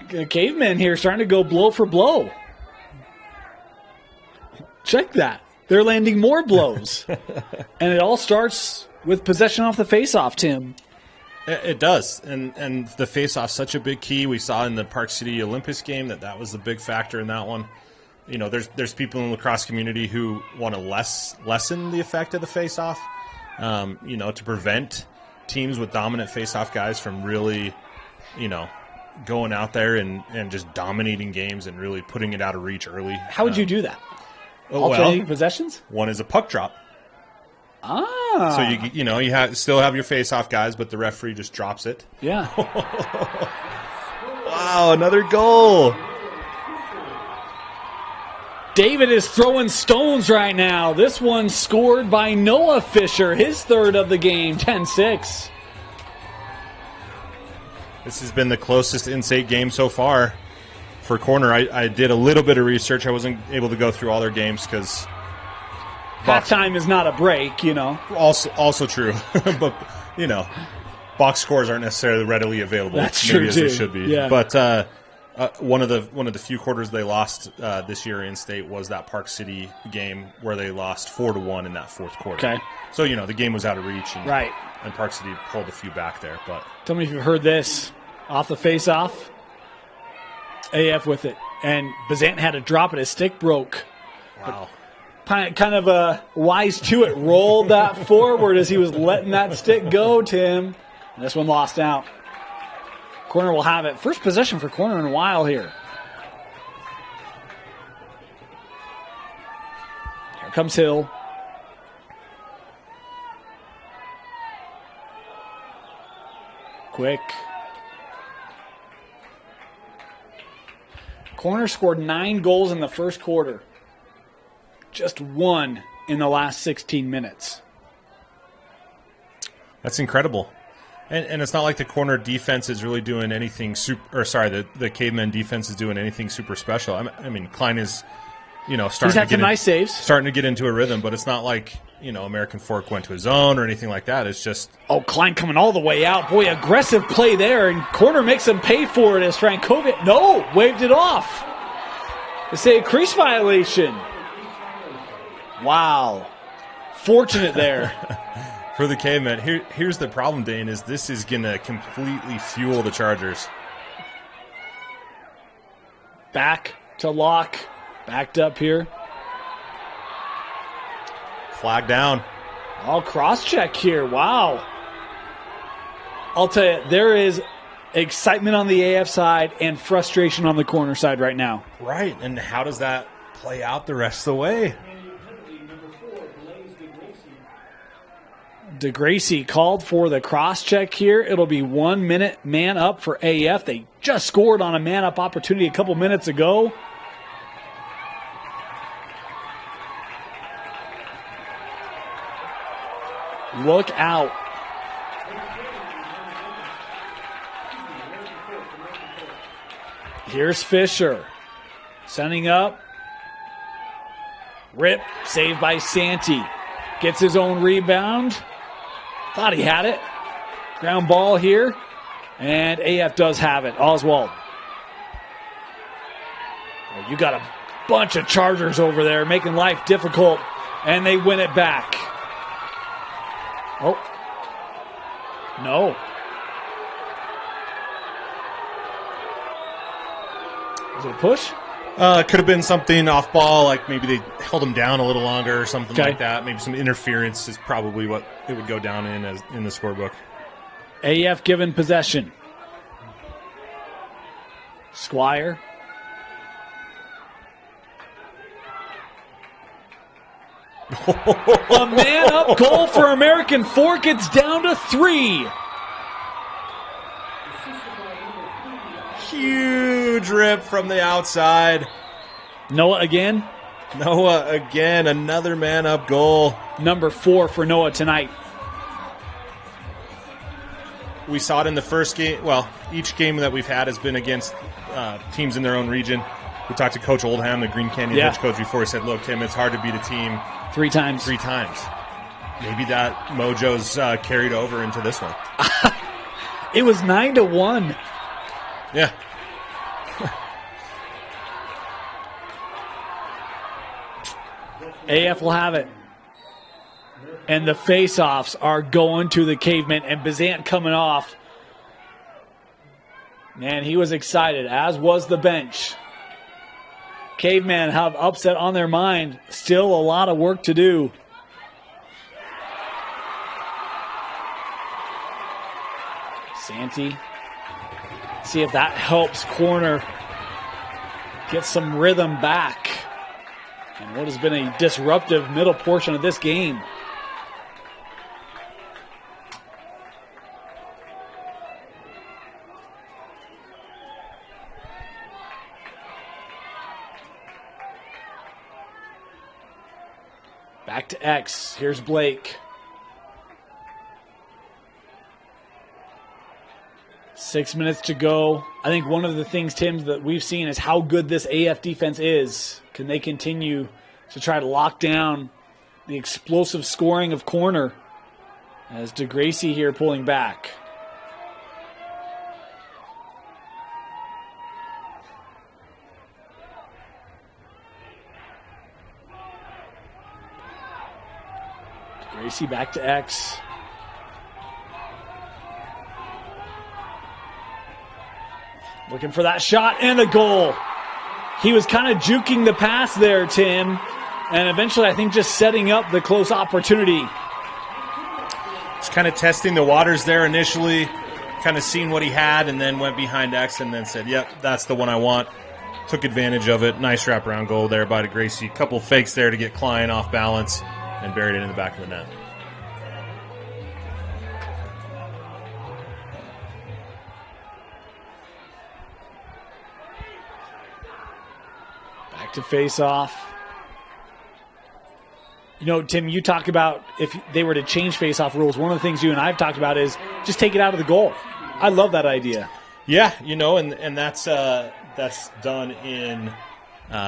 the Cavemen here starting to go blow for blow. Check that. They're landing more blows. And it all starts with possession off the face-off, Tim. It does. And the face-off such a big key. We saw in the Park City Olympus game that was the big factor in that one. There's people in the lacrosse community who want to lessen the effect of the face-off, to prevent teams with dominant face-off guys from really, going out there and just dominating games and really putting it out of reach early. How would you do that? Alternating possessions? One is a puck drop. Ah. So you still have your face-off guys, but the referee just drops it. Yeah. Wow, another goal. David is throwing stones right now. This one scored by Noah Fisher, his third of the game, 10-6. This has been the closest in-state game so far for Corner. I did a little bit of research. I wasn't able to go through all their games because halftime is not a break, Also true, but box scores aren't necessarily readily available. That's true as too. They should be. Yeah. But one of the few quarters they lost this year in state was that Park City game where they lost 4-1 in that fourth quarter. Okay. So the game was out of reach, and, right. And Park City pulled a few back there. But tell me if you've heard this off the face-off. AF with it, and Bazant had to drop it. His stick broke. Wow. Kind of a wise to it. Rolled that forward as he was letting that stick go, Tim. And this one lost out. Corner will have it. First possession for Corner in a while here. Here comes Hill. Quick. Corner scored 9 goals in the first quarter. Just 1 in the last 16 minutes. That's incredible. And it's not like the Corner defense is really doing anything the Cavemen defense is doing anything super special. I mean, Klein is, He's had some nice saves. Starting to get into a rhythm, but it's not like, American Fork went to his own or anything like that. It's just... Oh, Klein coming all the way out. Boy, aggressive play there, and Corner makes him pay for it as Frankovic, waved it off. They say a crease violation. Wow. Fortunate there. For the Cavemen, here's the problem, Dane, is this is going to completely fuel the Chargers. Back to Locke. Backed up here. Flag down. Oh, cross-check here. Wow. I'll tell you, there is excitement on the AF side and frustration on the Corner side right now. Right, and how does that play out the rest of the way? DeGracie called for the cross-check here. It'll be 1 minute man up for AF. They just scored on a man-up opportunity a couple minutes ago. Look out. Here's Fisher. Sending up. Rip. Saved by Santee. Gets his own rebound. Thought he had it. Ground ball here. And AF does have it. Oswald. You got a bunch of Chargers over there making life difficult. And they win it back. Oh. No. Was it a push? Could have been something off ball, like maybe they held him down a little longer or something Okay. like that. Maybe some interference is probably what it would go down in the scorebook. AF given possession. Squire. A man-up goal for American Fork. It's down to 3. Huge rip from the outside. Noah again. Noah again, another man-up goal. Number 4 for Noah tonight. We saw it in the first game. Well, each game that we've had has been against teams in their own region. We talked to Coach Oldham, the Green Canyon head coach, before. He said, look, Tim, it's hard to beat a team 3 times. Maybe that mojo's carried over into this one. It was 9-1. Yeah. AF will have it. And the face-offs are going to the Cavemen, and Bizant coming off. Man, he was excited, as was the bench. Cavemen have upset on their mind. Still a lot of work to do. Santee. See if that helps corner get some rhythm back. And what has been a disruptive middle portion of this game. Back to X. Here's Blake. 6 minutes to go. I think one of the things, Tim, that we've seen is how good this AF defense is. Can they continue to try to lock down the explosive scoring of corner? As DeGracie here pulling back. DeGracie back to X. Looking for that shot and a goal. He was kind of juking the pass there, Tim. And eventually, I think, just setting up the close opportunity. Just kind of testing the waters there initially, kind of seeing what he had, and then went behind X and then said, yep, that's the one I want. Took advantage of it. Nice wraparound goal there by DeGracie. Couple fakes there to get Klein off balance and buried it in the back of the net. To face off. You know, Tim, you talk about if they were to change face-off rules, one of the things you and I have talked about is just take it out of the goal. I love that idea. Yeah, you know, and that's done in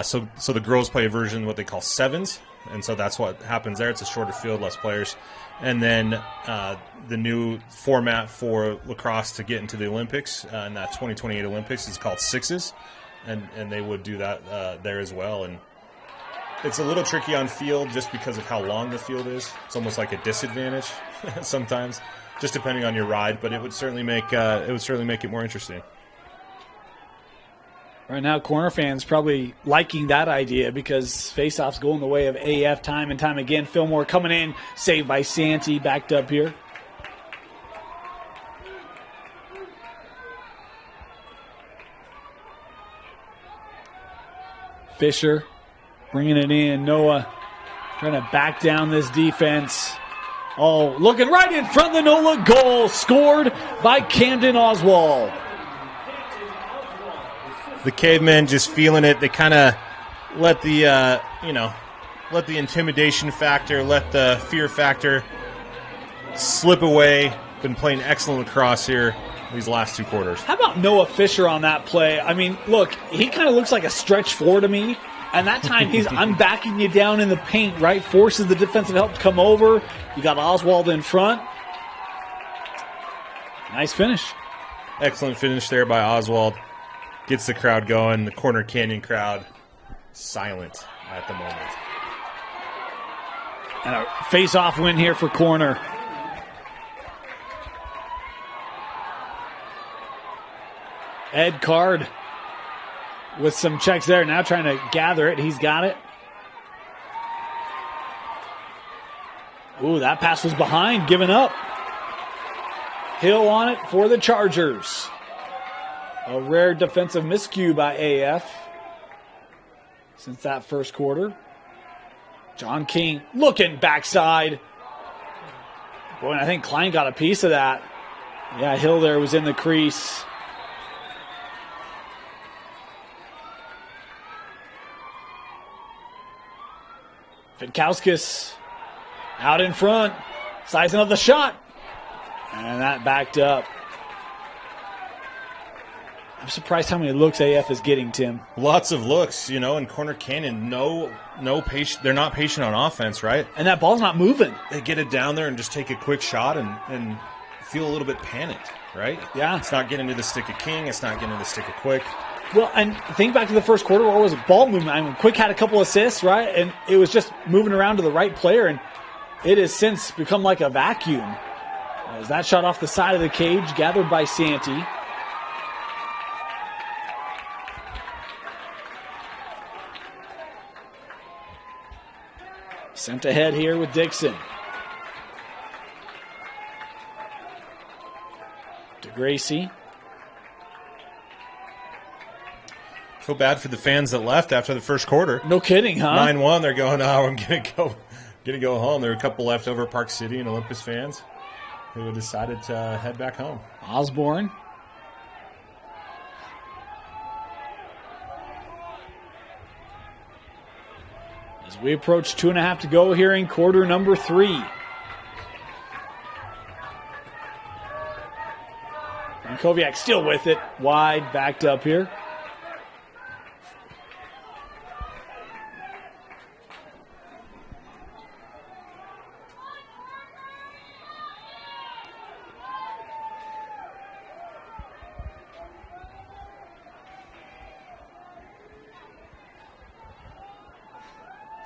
so the girls play a version what they call sevens, and so that's what happens there. It's a shorter field, less players, and then the new format for lacrosse to get into the Olympics in that 2028 Olympics is called sixes. And they would do that there as well. And it's a little tricky on field just because of how long the field is. It's almost like a disadvantage sometimes, just depending on your ride. But it would certainly make it more interesting. Right now, corner fans probably liking that idea because face-offs go in the way of AF time and time again. Fillmore coming in, saved by Santee, backed up here. Fisher bringing it in. Noah trying to back down this defense. Oh, looking right in front of the no-look goal. Scored by Camden Oswald. The Cavemen just feeling it. They kind of let the let the intimidation factor, let the fear factor slip away. Been playing excellent lacrosse here these last 2 quarters. How about Noah Fisher on that play? I mean, look, he kind of looks like a stretch four to me. And that time he's I'm backing you down in the paint, right? Forces the defensive help to come over. You got Oswald in front. Nice finish. Excellent finish there by Oswald. Gets the crowd going. The Corner Canyon crowd silent at the moment. And a face-off win here for corner. Ed Card with some checks there. Now trying to gather it. He's got it. Ooh, that pass was behind, given up. Hill on it for the Chargers. A rare defensive miscue by AF since that first quarter. John King looking backside. Boy, and I think Klein got a piece of that. Yeah, Hill there was in the crease. Vitkauskis out in front, sizing up the shot. And that backed up. I'm surprised how many looks AF is getting, Tim. Lots of looks, you know, in Corner Canyon. No patient. They're not patient on offense, right? And that ball's not moving. They get it down there and just take a quick shot and feel a little bit panicked, right? Yeah. It's not getting to the stick of King. It's not getting to the stick of Quick. Well, and think back to the first quarter where it was ball movement. I mean, Quick had a couple assists, right? And it was just moving around to the right player, and it has since become like a vacuum. As that shot off the side of the cage, gathered by Santee. Sent ahead here with Dixon. DeGracie. Feel bad for the fans that left after the first quarter. No kidding, huh? 9-1, they're going, oh, I'm gonna go home. There were a couple left over, Park City and Olympus fans, who decided to head back home. Osborne. As we approach 2.5 to go here in quarter number 3. Frankowiak still with it. Wide, backed up here.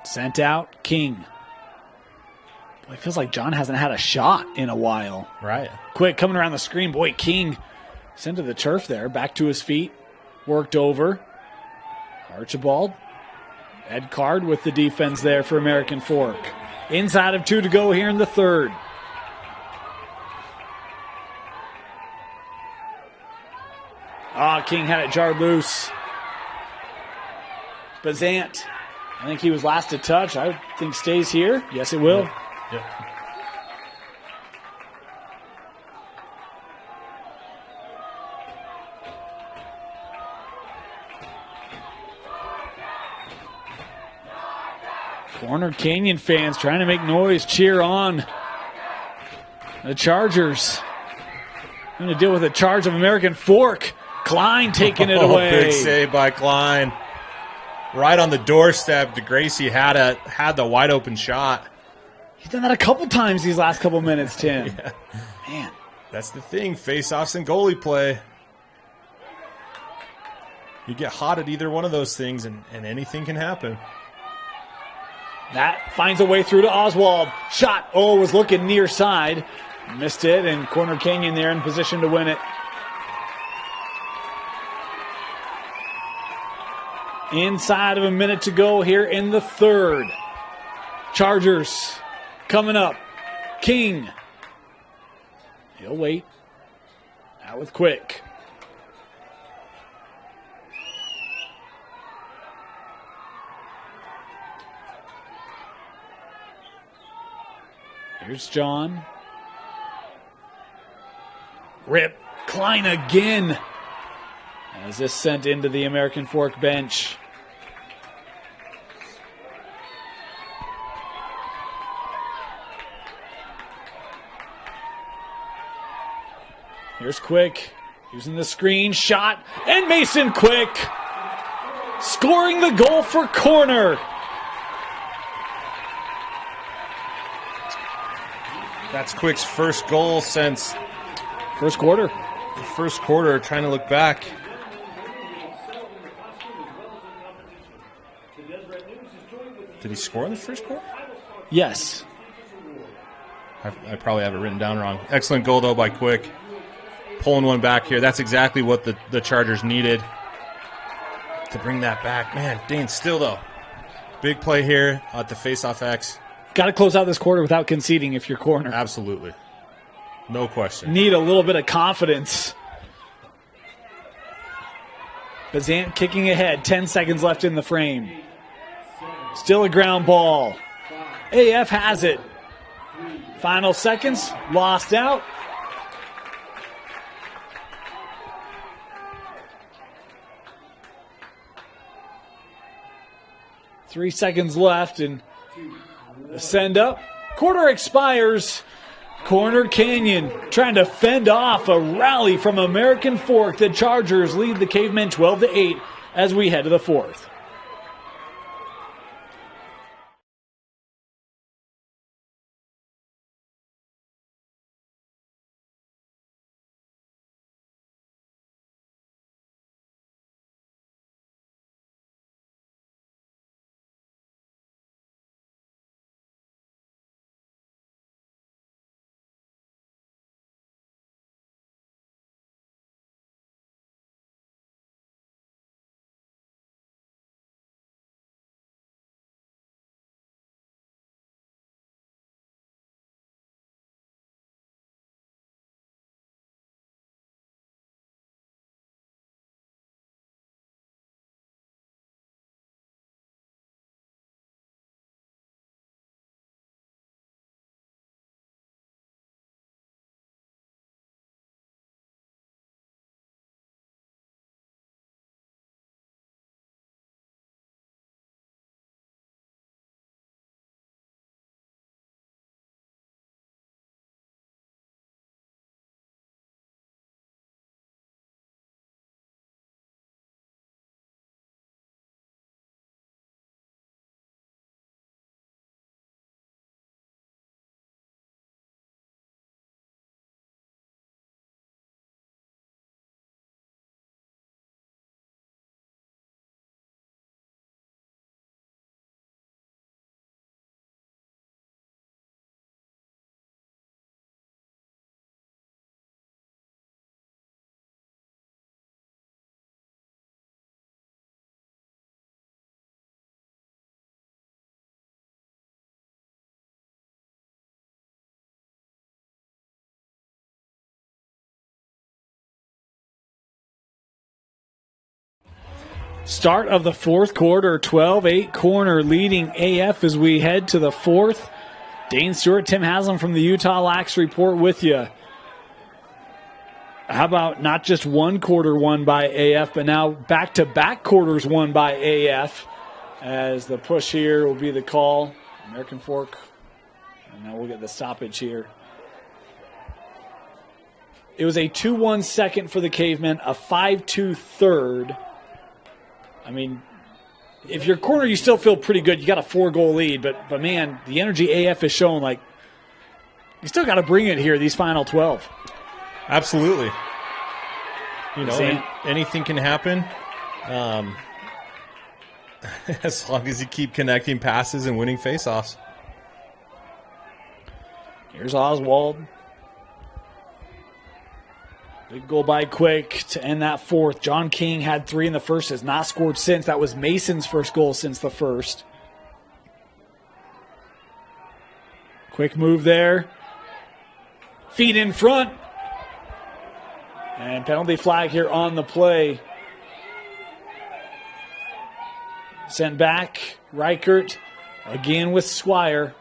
Sent out, King. Boy, it feels like John hasn't had a shot in a while. Right. Quick, coming around the screen. Boy, King sent to the turf there. Back to his feet. Worked over. Archibald. Ed Card with the defense there for American Fork. Inside of 2 to go here in the third. King had it jarred loose. Bazant. I think he was last to touch. I think stays here. Yes, it will. Yep. Corner Canyon fans trying to make noise, cheer on the Chargers. Going to deal with a charge of American Fork. Klein taking it away. Big save by Klein. Right on the doorstep, DeGracie had the wide open shot. He's done that a couple times these last couple minutes, Tim. Yeah. Man. That's the thing, face-offs and goalie play. You get hot at either one of those things, and anything can happen. That finds a way through to Oswald. Shot, was looking near side. Missed it, and Corner Canyon there in position to win it. Inside of a minute to go here in the third. Chargers coming up. King. He'll wait. Out with Quick. Here's John. Rip. Klein again. As this sent into the American Fork bench. Here's Quick. Using the screen. Shot. And Mason Quick. Scoring the goal for Corner. That's Quick's first goal since first quarter. The first quarter, trying to look back. Did he score in the first quarter? Yes. I probably have it written down wrong. Excellent goal, though, by Quick. Pulling one back here. That's exactly what the Chargers needed. to bring that back. Man, Dane still, though. Big play here at the face-off X. Got to close out this quarter without conceding if you're corner. Absolutely. No question. Need a little bit of confidence. Bazant kicking ahead. 10 seconds left in the frame. Still a ground ball. AF has it. Final seconds. Lost out. Three seconds left and send up. Quarter expires. Corner Canyon trying to fend off a rally from American Fork. The Chargers lead the Cavemen 12-8 as we head to the fourth. Start of the fourth quarter, 12-8 corner leading AF as we head to the fourth. Dane Stewart, Tim Haslam from the Utah Lax Report with you. How about not just one quarter won by AF, but now back-to-back quarters won by AF, as the push here will be the call. American Fork, and now we'll get the stoppage here. It was a 2-1 second for the Cavemen, a 5-2 third. I mean, if you're corner, you still feel pretty good. You got a 4-goal lead, but man, the energy AF has shown, like, you still got to bring it here, these final 12. Absolutely. You know, anything can happen as long as you keep connecting passes and winning faceoffs. Here's Oswald. Big goal by Quick to end that fourth. John King had 3 in the first, has not scored since. That was Mason's first goal since the first. Quick move there. Feet in front. And penalty flag here on the play. Sent back. Reichert again with Squire.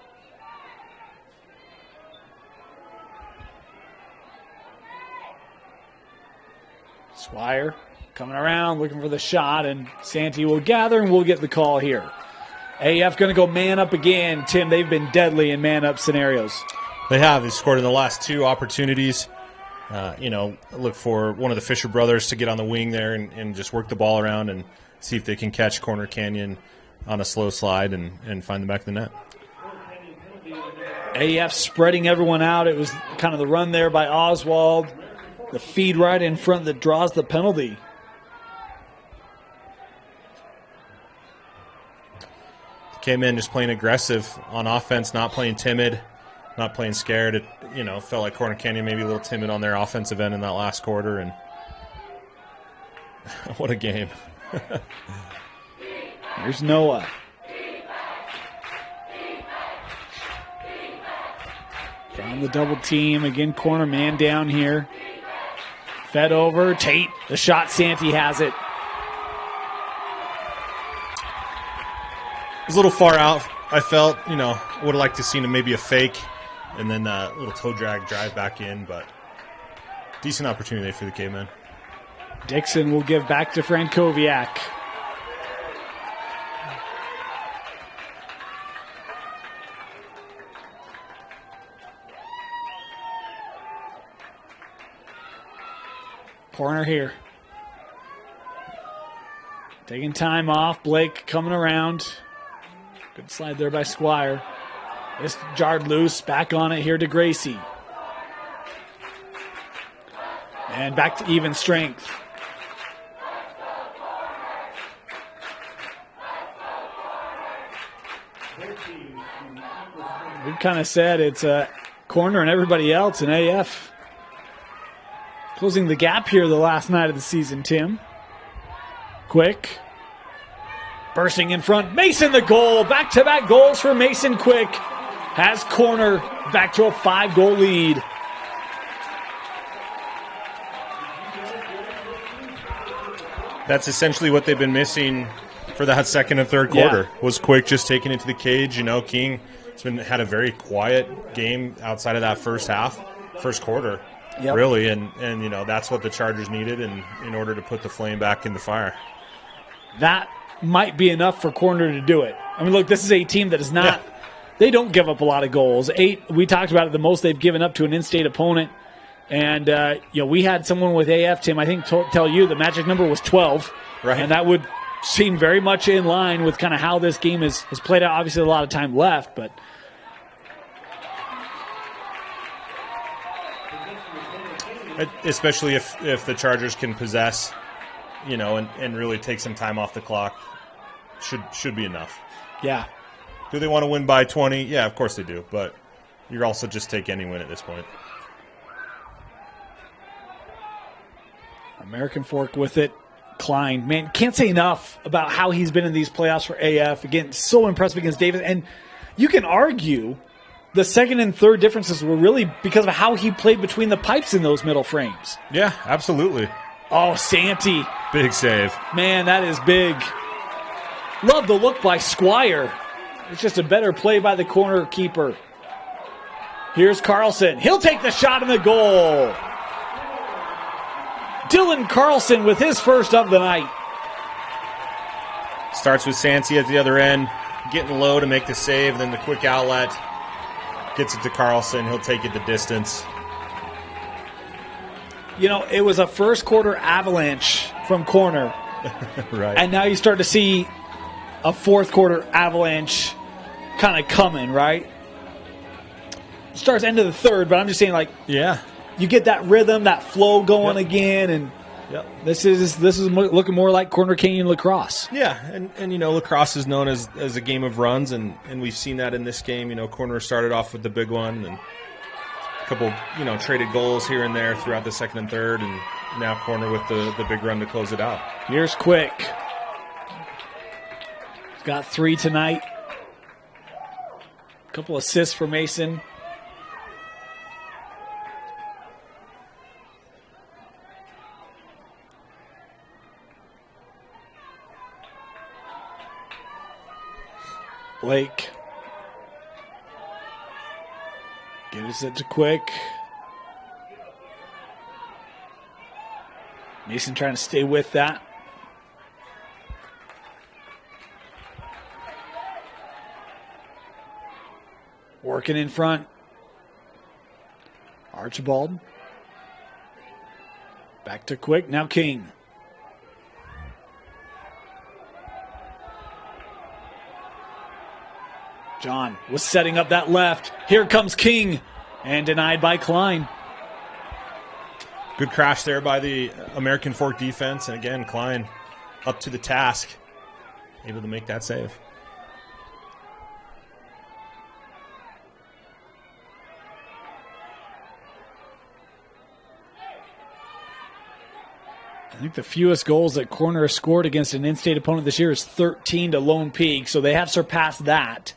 Squire coming around, looking for the shot, and Santee will gather, and we'll get the call here. AF going to go man up again. Tim, they've been deadly in man up scenarios. They have. They scored in the last 2 opportunities. Look for one of the Fisher brothers to get on the wing there and just work the ball around and see if they can catch Corner Canyon on a slow slide and find the back of the net. AF spreading everyone out. It was kind of the run there by Oswald. The feed right in front that draws the penalty. Came in just playing aggressive on offense, not playing timid, not playing scared. It felt like Corner Canyon maybe a little timid on their offensive end in that last quarter. And what a game. Here's Noah. On the double team. Again, corner man down here. Fed over. Tate. The shot. Santee has it. It was a little far out. I felt, would have liked to seen maybe a fake and then a little toe drag drive back in, but decent opportunity for the Cavemen. Dixon will give back to Frankowiak. Corner here. Taking time off. Blake coming around. Good slide there by Squire. This jarred loose. Back on it here to Gracie. And back to even strength. We kind of said it's a corner and everybody else in AF. Closing the gap here the last night of the season, Tim. Quick. Bursting in front. Mason the goal. Back-to-back goals for Mason Quick. Has corner back to a 5-goal lead. That's essentially what they've been missing for that second and third quarter. Was Quick just taking it to the cage. King has had a very quiet game outside of that first quarter. Yep. Really, and that's what the Chargers needed in order to put the flame back in the fire. That might be enough for corner to do it. I mean, look, this is a team that is not they don't give up a lot of goals. 8, we talked about it, the most they've given up to an in-state opponent. And, we had someone with AF, Tim, I think, tell you the magic number was 12. Right. And that would seem very much in line with kind of how this game has played out. Obviously, a lot of time left, but especially if the Chargers can possess, and really take some time off the clock, should be enough. Yeah. Do they want to win by 20? Yeah, of course they do. But you're also just take any win at this point. American Fork with it. Klein, man, can't say enough about how he's been in these playoffs for AF. Again, so impressive against Davis. And you can argue the second and third differences were really because of how he played between the pipes in those middle frames. Yeah, absolutely. Oh, Santee. Big save. Man, that is big. Love the look by Squire. It's just a better play by the corner keeper. Here's Carlson. He'll take the shot in the goal. Dylan Carlson with his first of the night. Starts with Santee at the other end, getting low to make the save, then the quick outlet. Gets it to Carlson. He'll take it the distance. It was a first quarter avalanche from corner. Right. And now you start to see a fourth quarter avalanche kind of coming, right? Starts end of the third, but I'm just saying, yeah, you get that rhythm, that flow going again, and this is looking more like Corner Canyon Lacrosse. Yeah, and Lacrosse is known as a game of runs, and we've seen that in this game. Corner started off with the big one, and a couple traded goals here and there throughout the second and third, and now Corner with the big run to close it out. Here's Quick. He's got 3 tonight. A couple assists for Mason. Blake gives it to Quick. Mason trying to stay with that. Working in front. Archibald. Back to Quick. Now King. John was setting up that left. Here comes King. And denied by Klein. Good crash there by the American Fork defense. And again, Klein up to the task. Able to make that save. I think the fewest goals that Corner has scored against an in-state opponent this year is 13 to Lone Peak, so they have surpassed that.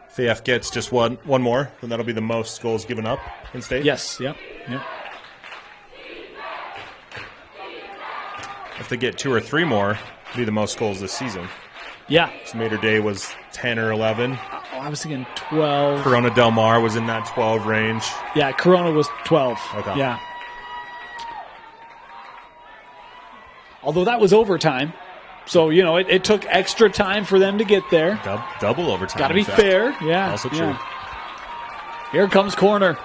If AF gets just one more, then that'll be the most goals given up in state? Yes, yep. If they get 2 or 3 more, it'll be the most goals this season. Yeah. So Mater Day was 10 or 11. Oh, I was thinking 12. Corona Del Mar was in that 12 range. Yeah, Corona was 12. Okay. Yeah. Although that was overtime. So, it took extra time for them to get there. Double overtime. Got to be fair. Yeah. Also true. Here comes Corner.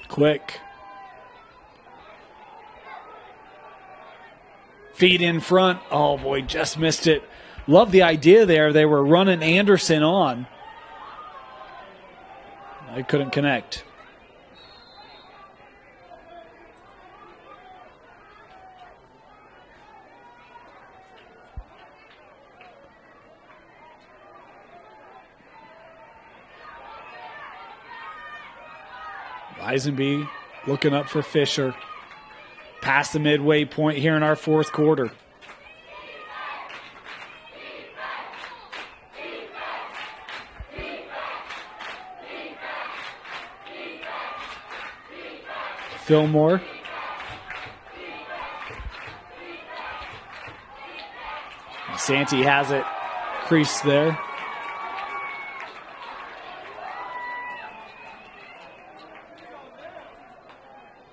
Quick. Feet in front. Oh, boy, just missed it. Love the idea there. They were running Anderson on. I couldn't connect. Eisenby looking up for Fisher. Past the midway point here in our fourth quarter. Fillmore. Santee has it. Crease there.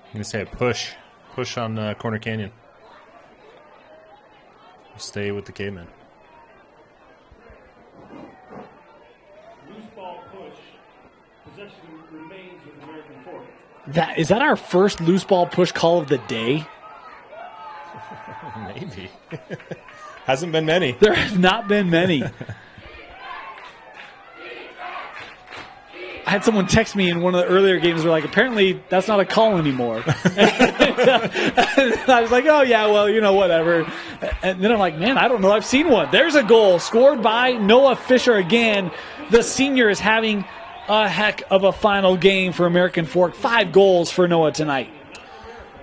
I'm going to say a push. Push on Corner Canyon. Stay with the Cavemen. Loose ball push. Possession remains with American Fork. Is that our first loose ball push call of the day? Maybe. Hasn't been many. There have not been many. I had someone text me in one of the earlier games. They're like, apparently that's not a call anymore. I was like, oh, yeah, well, whatever. And then I'm like, man, I don't know. I've seen one. There's a goal scored by Noah Fisher again. The senior is having a heck of a final game for American Fork. 5 goals for Noah tonight.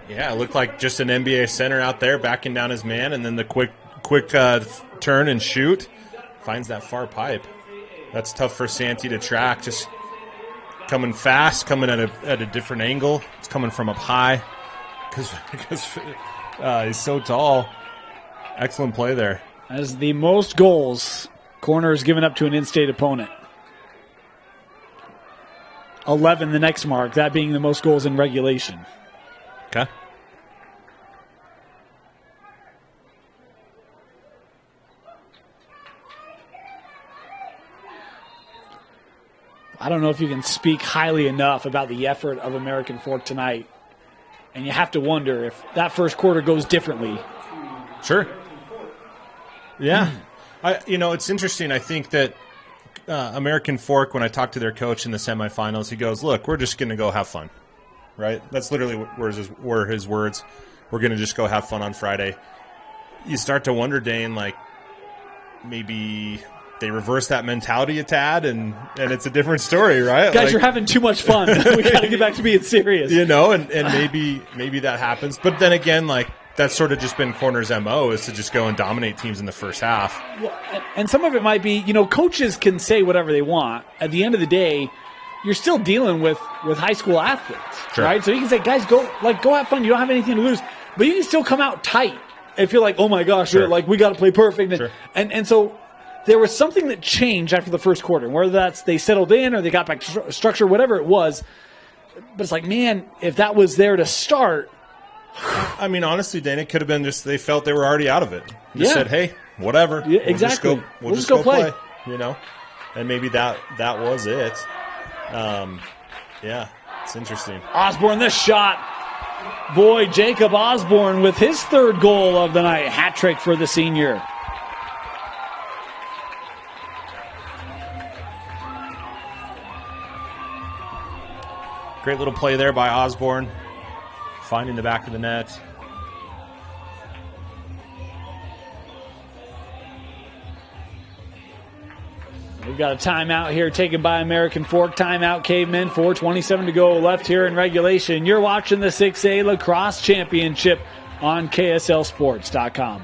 Yeah, it looked like just an NBA center out there backing down his man, and then the quick turn and shoot. Finds that far pipe. That's tough for Santee to track. Just coming fast, coming at a different angle. It's coming from up high because he's so tall. Excellent play there. As the most goals Corner is given up to an in-state opponent. 11 the next mark, that being the most goals in regulation. Okay. I don't know if you can speak highly enough about the effort of American Fork tonight. And you have to wonder if that first quarter goes differently. Sure. Yeah. It's interesting. I think that American Fork, when I talked to their coach in the semifinals, he goes, look, we're just going to go have fun. Right? That's literally were his words. We're going to just go have fun on Friday. You start to wonder, Dane, like maybe they reverse that mentality a tad, and it's a different story, right? Guys, you're having too much fun. We got to get back to being serious. And maybe that happens. But then again, like that's sort of just been Corner's MO is to just go and dominate teams in the first half. Well, and some of it might be, coaches can say whatever they want. At the end of the day, you're still dealing with high school athletes, sure. Right? So you can say, guys, go have fun. You don't have anything to lose. But you can still come out tight and feel like, oh, my gosh, sure. we got to play perfect. Sure. And so there was something that changed after the first quarter, whether that's they settled in or they got back to structure, whatever it was. But it's like, man, if that was there to start. I mean, honestly, Dan, it could have been just they felt they were already out of it. Just said, hey, whatever. Yeah, exactly. We'll just go play. And maybe that was it. Yeah, it's interesting. Osborne, this shot. Boy, Jacob Osborne with his 3rd goal of the night. Hat trick for the senior. Great little play there by Osborne. Finding the back of the net. We've got a timeout here taken by American Fork. Timeout, Cavemen. 4:27 to go left here in regulation. You're watching the 6A Lacrosse Championship on KSLSports.com.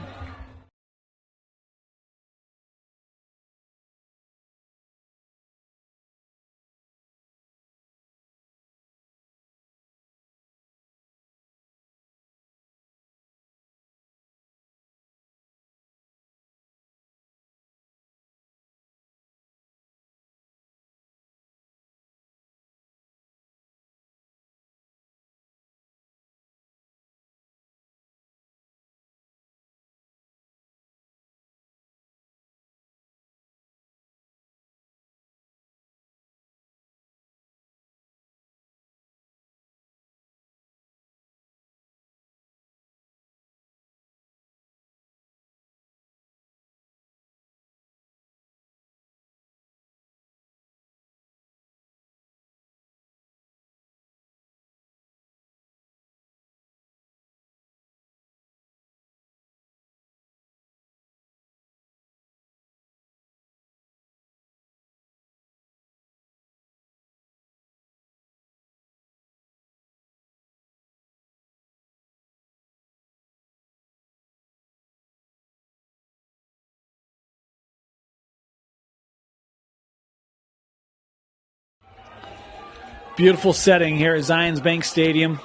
Beautiful setting here at Zions Bank Stadium.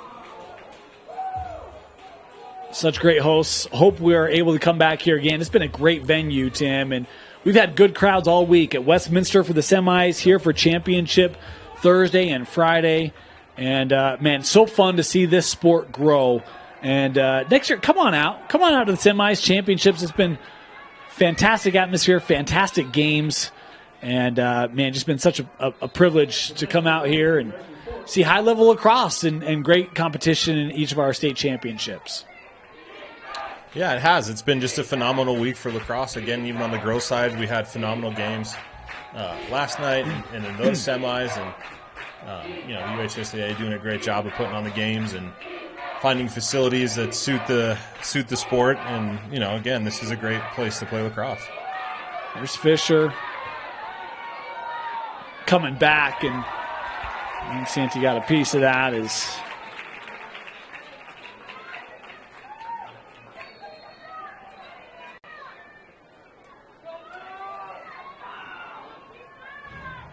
Such great hosts. Hope we are able to come back here again. It's been a great venue, Tim, and we've had good crowds all week at Westminster for the semis, here for championship Thursday and Friday. And, man, so fun to see this sport grow. And next year, come on out. Come on out to the semis, championships. It's been fantastic atmosphere, fantastic games. And, man, just been such a privilege to come out here and see high-level lacrosse and great competition in each of our state championships. Yeah, it has. It's been just a phenomenal week for lacrosse. Again, even on the girls' side, we had phenomenal games last night and in those semis. And, UHSAA doing a great job of putting on the games and finding facilities that suit the sport. And, again, this is a great place to play lacrosse. There's Fisher coming back, and I think Santi got a piece of that.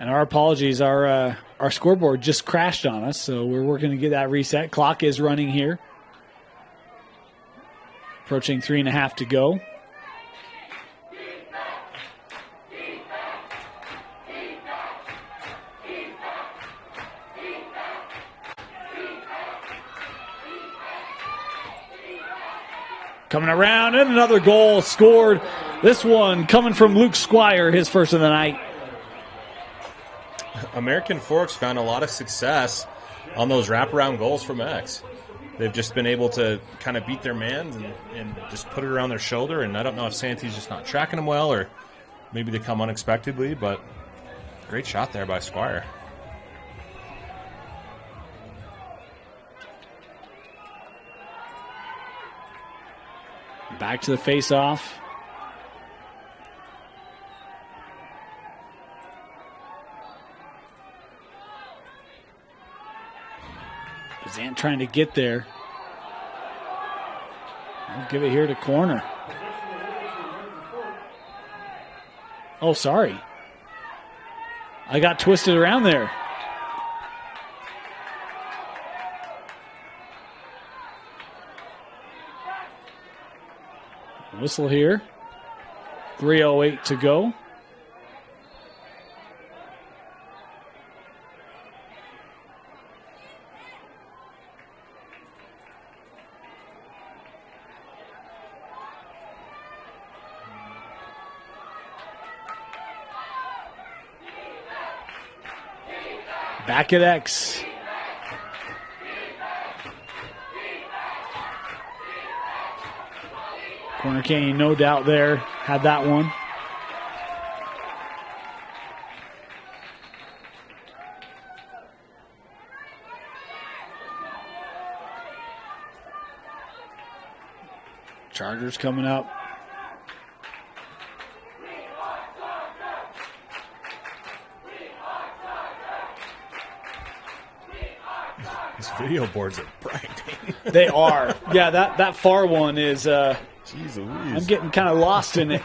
And our apologies, our scoreboard just crashed on us, so we're working to get that reset. Clock is running here. Approaching 3.5 to go. Coming around, and another goal scored. This one coming from Luke Squire, his first of the night. American Forks found a lot of success on those wraparound goals from X. They've just been able to kind of beat their man and just put it around their shoulder. And I don't know if Santi's just not tracking them well, or maybe they come unexpectedly, but great shot there by Squire. Back to the face-off. Bazant trying to get there. I'll give it here to corner. Oh, sorry. I got twisted around there. Whistle here. 3:08 to go. Back at X. Corner Canyon, no doubt there, had that one. Chargers coming up. These video boards are bright. They are. Yeah, that far one is. Jeez Louise. I'm getting kind of lost in it.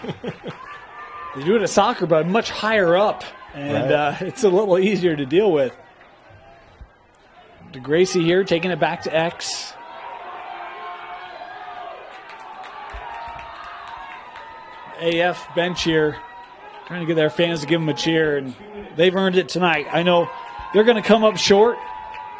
They do it at soccer, but much higher up, and Right. it's a little easier to deal with. DeGracie here, taking it back to X. AF bench here, trying to get their fans to give them a cheer, and they've earned it tonight. I know they're going to come up short,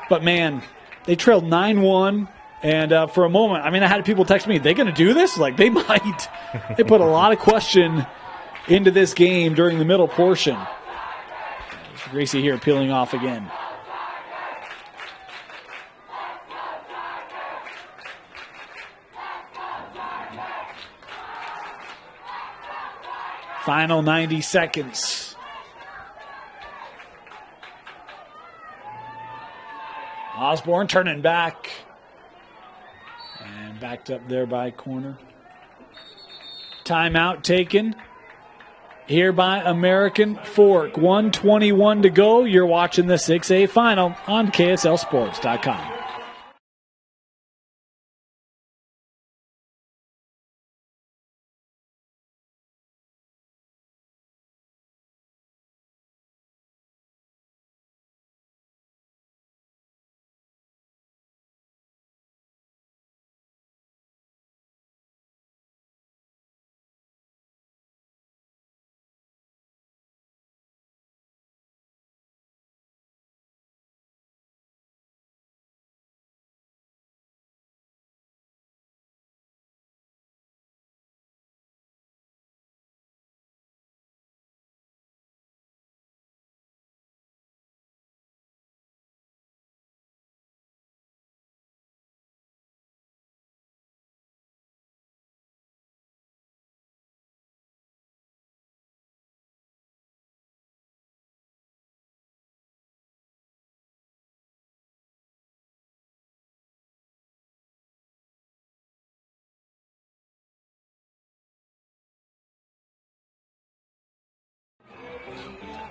but man, they trailed 9-1. And for a moment, I mean, I had people text me, they going to do this? Like, they might. They put a lot of question into this game during the middle portion. Gracie here peeling off again. Final 90 seconds. Osborne turning back. And backed up there by corner. Timeout taken here by American Fork. 1:21 to go. You're watching the 6A final on KSLSports.com.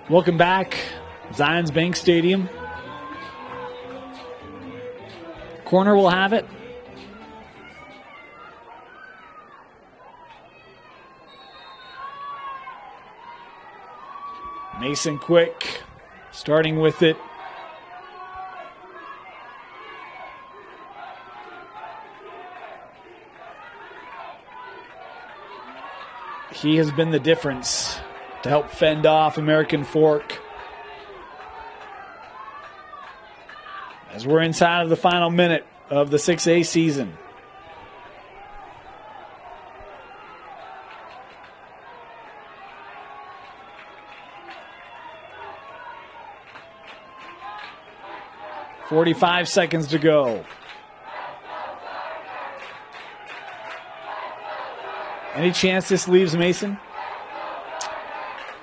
Welcome back, Zions Bank Stadium. Corner will have it. Mason Quick starting with it. He has been the difference to help fend off American Fork. As we're inside of the final minute of the 6A season. .45 seconds to go. Any chance this leaves Mason?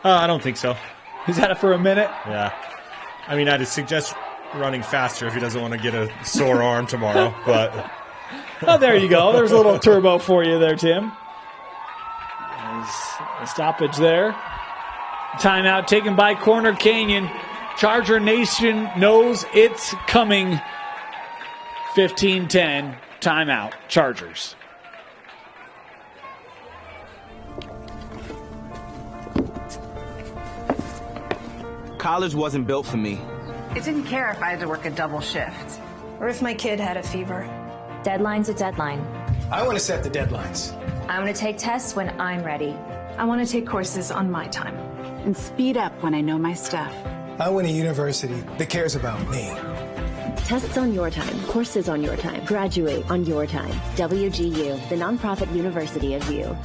I don't think so. He's had it for a minute. Yeah. I mean, I'd suggest running faster if he doesn't want to get a sore arm tomorrow. But oh, there you go. There's a little turbo for you there, Tim. There's a stoppage there. Timeout taken by Corner Canyon. Charger Nation knows it's coming. 15-10. Timeout. Chargers. College wasn't built for me. I didn't care if I had to work a double shift. Or if my kid had a fever. Deadline's a deadline. I want to set the deadlines. I want to take tests when I'm ready. I want to take courses on my time. And speed up when I know my stuff. I want a university that cares about me. Tests on your time, courses on your time, graduate on your time. WGU, the nonprofit university of you.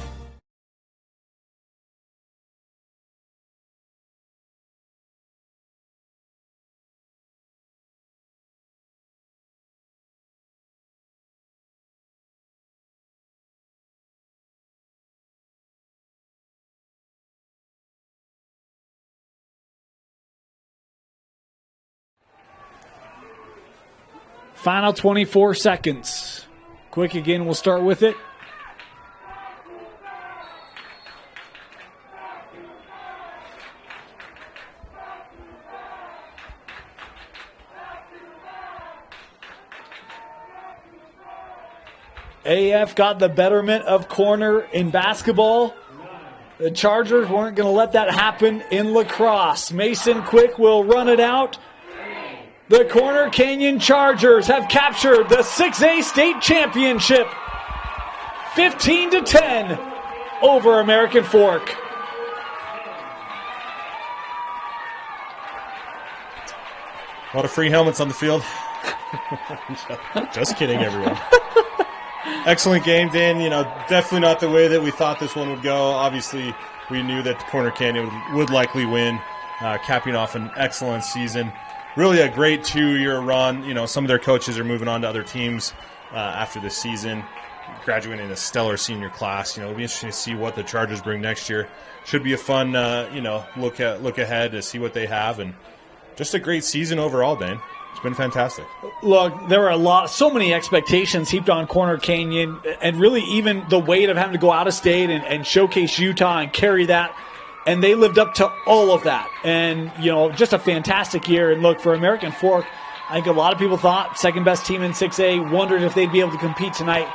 Final 24 seconds. Quick again, we'll start with it. AF got the betterment of Corner in basketball. The Chargers weren't going to let that happen in lacrosse. Mason Quick will run it out. The Corner Canyon Chargers have captured the 6A state championship. 15-10 over American Fork. A lot of free helmets on the field. Just kidding, everyone. Excellent game, Dan. Definitely not the way that we thought this one would go. Obviously, we knew that Corner Canyon would likely win, capping off an excellent season. Really a great 2-year run. Some of their coaches are moving on to other teams after this season, graduating in a stellar senior class. It'll be interesting to see what the Chargers bring next year. Should be a fun, look ahead to see what they have, and just a great season overall, Dan. It's been fantastic. Look, there were so many expectations heaped on Corner Canyon, and really even the weight of having to go out of state and showcase Utah and carry that, and they lived up to all of that. And, just a fantastic year. And look, for American Fork, I think a lot of people thought second best team in 6A, wondered if they'd be able to compete tonight.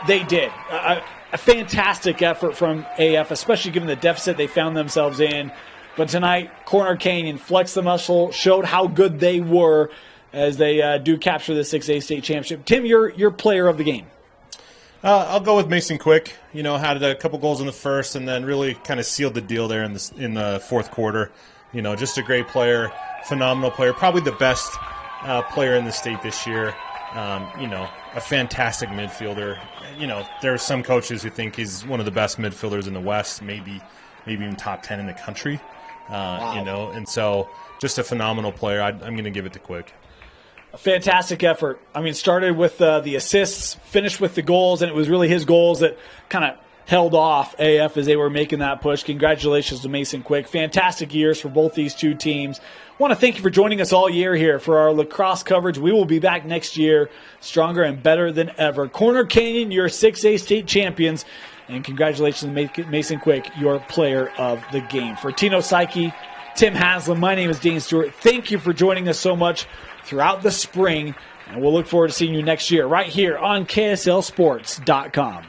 They did. A fantastic effort from AF, especially given the deficit they found themselves in. But tonight, Corner Canyon flexed the muscle, showed how good they were as they do capture the 6A state championship. Tim, you're player of the game. I'll go with Mason Quick. Had a couple goals in the first, and then really kind of sealed the deal there in the fourth quarter. Just a great player, phenomenal player, probably the best player in the state this year. A fantastic midfielder. There are some coaches who think he's one of the best midfielders in the West, maybe even top 10 in the country. Wow. And so just a phenomenal player. I'm going to give it to Quick. A fantastic effort. Started with the assists, finished with the goals, and it was really his goals that kind of held off AF as they were making that push. Congratulations to Mason Quick. Fantastic years for both these two teams. I want to thank you for joining us all year here for our lacrosse coverage. We will be back next year stronger and better than ever. Corner Canyon, your 6A state champions. And congratulations to Mason Quick, your player of the game. For Tino Psyche, Tim Haslam, my name is Dane Stewart. Thank you for joining us so much throughout the spring. And we'll look forward to seeing you next year right here on KSLSports.com.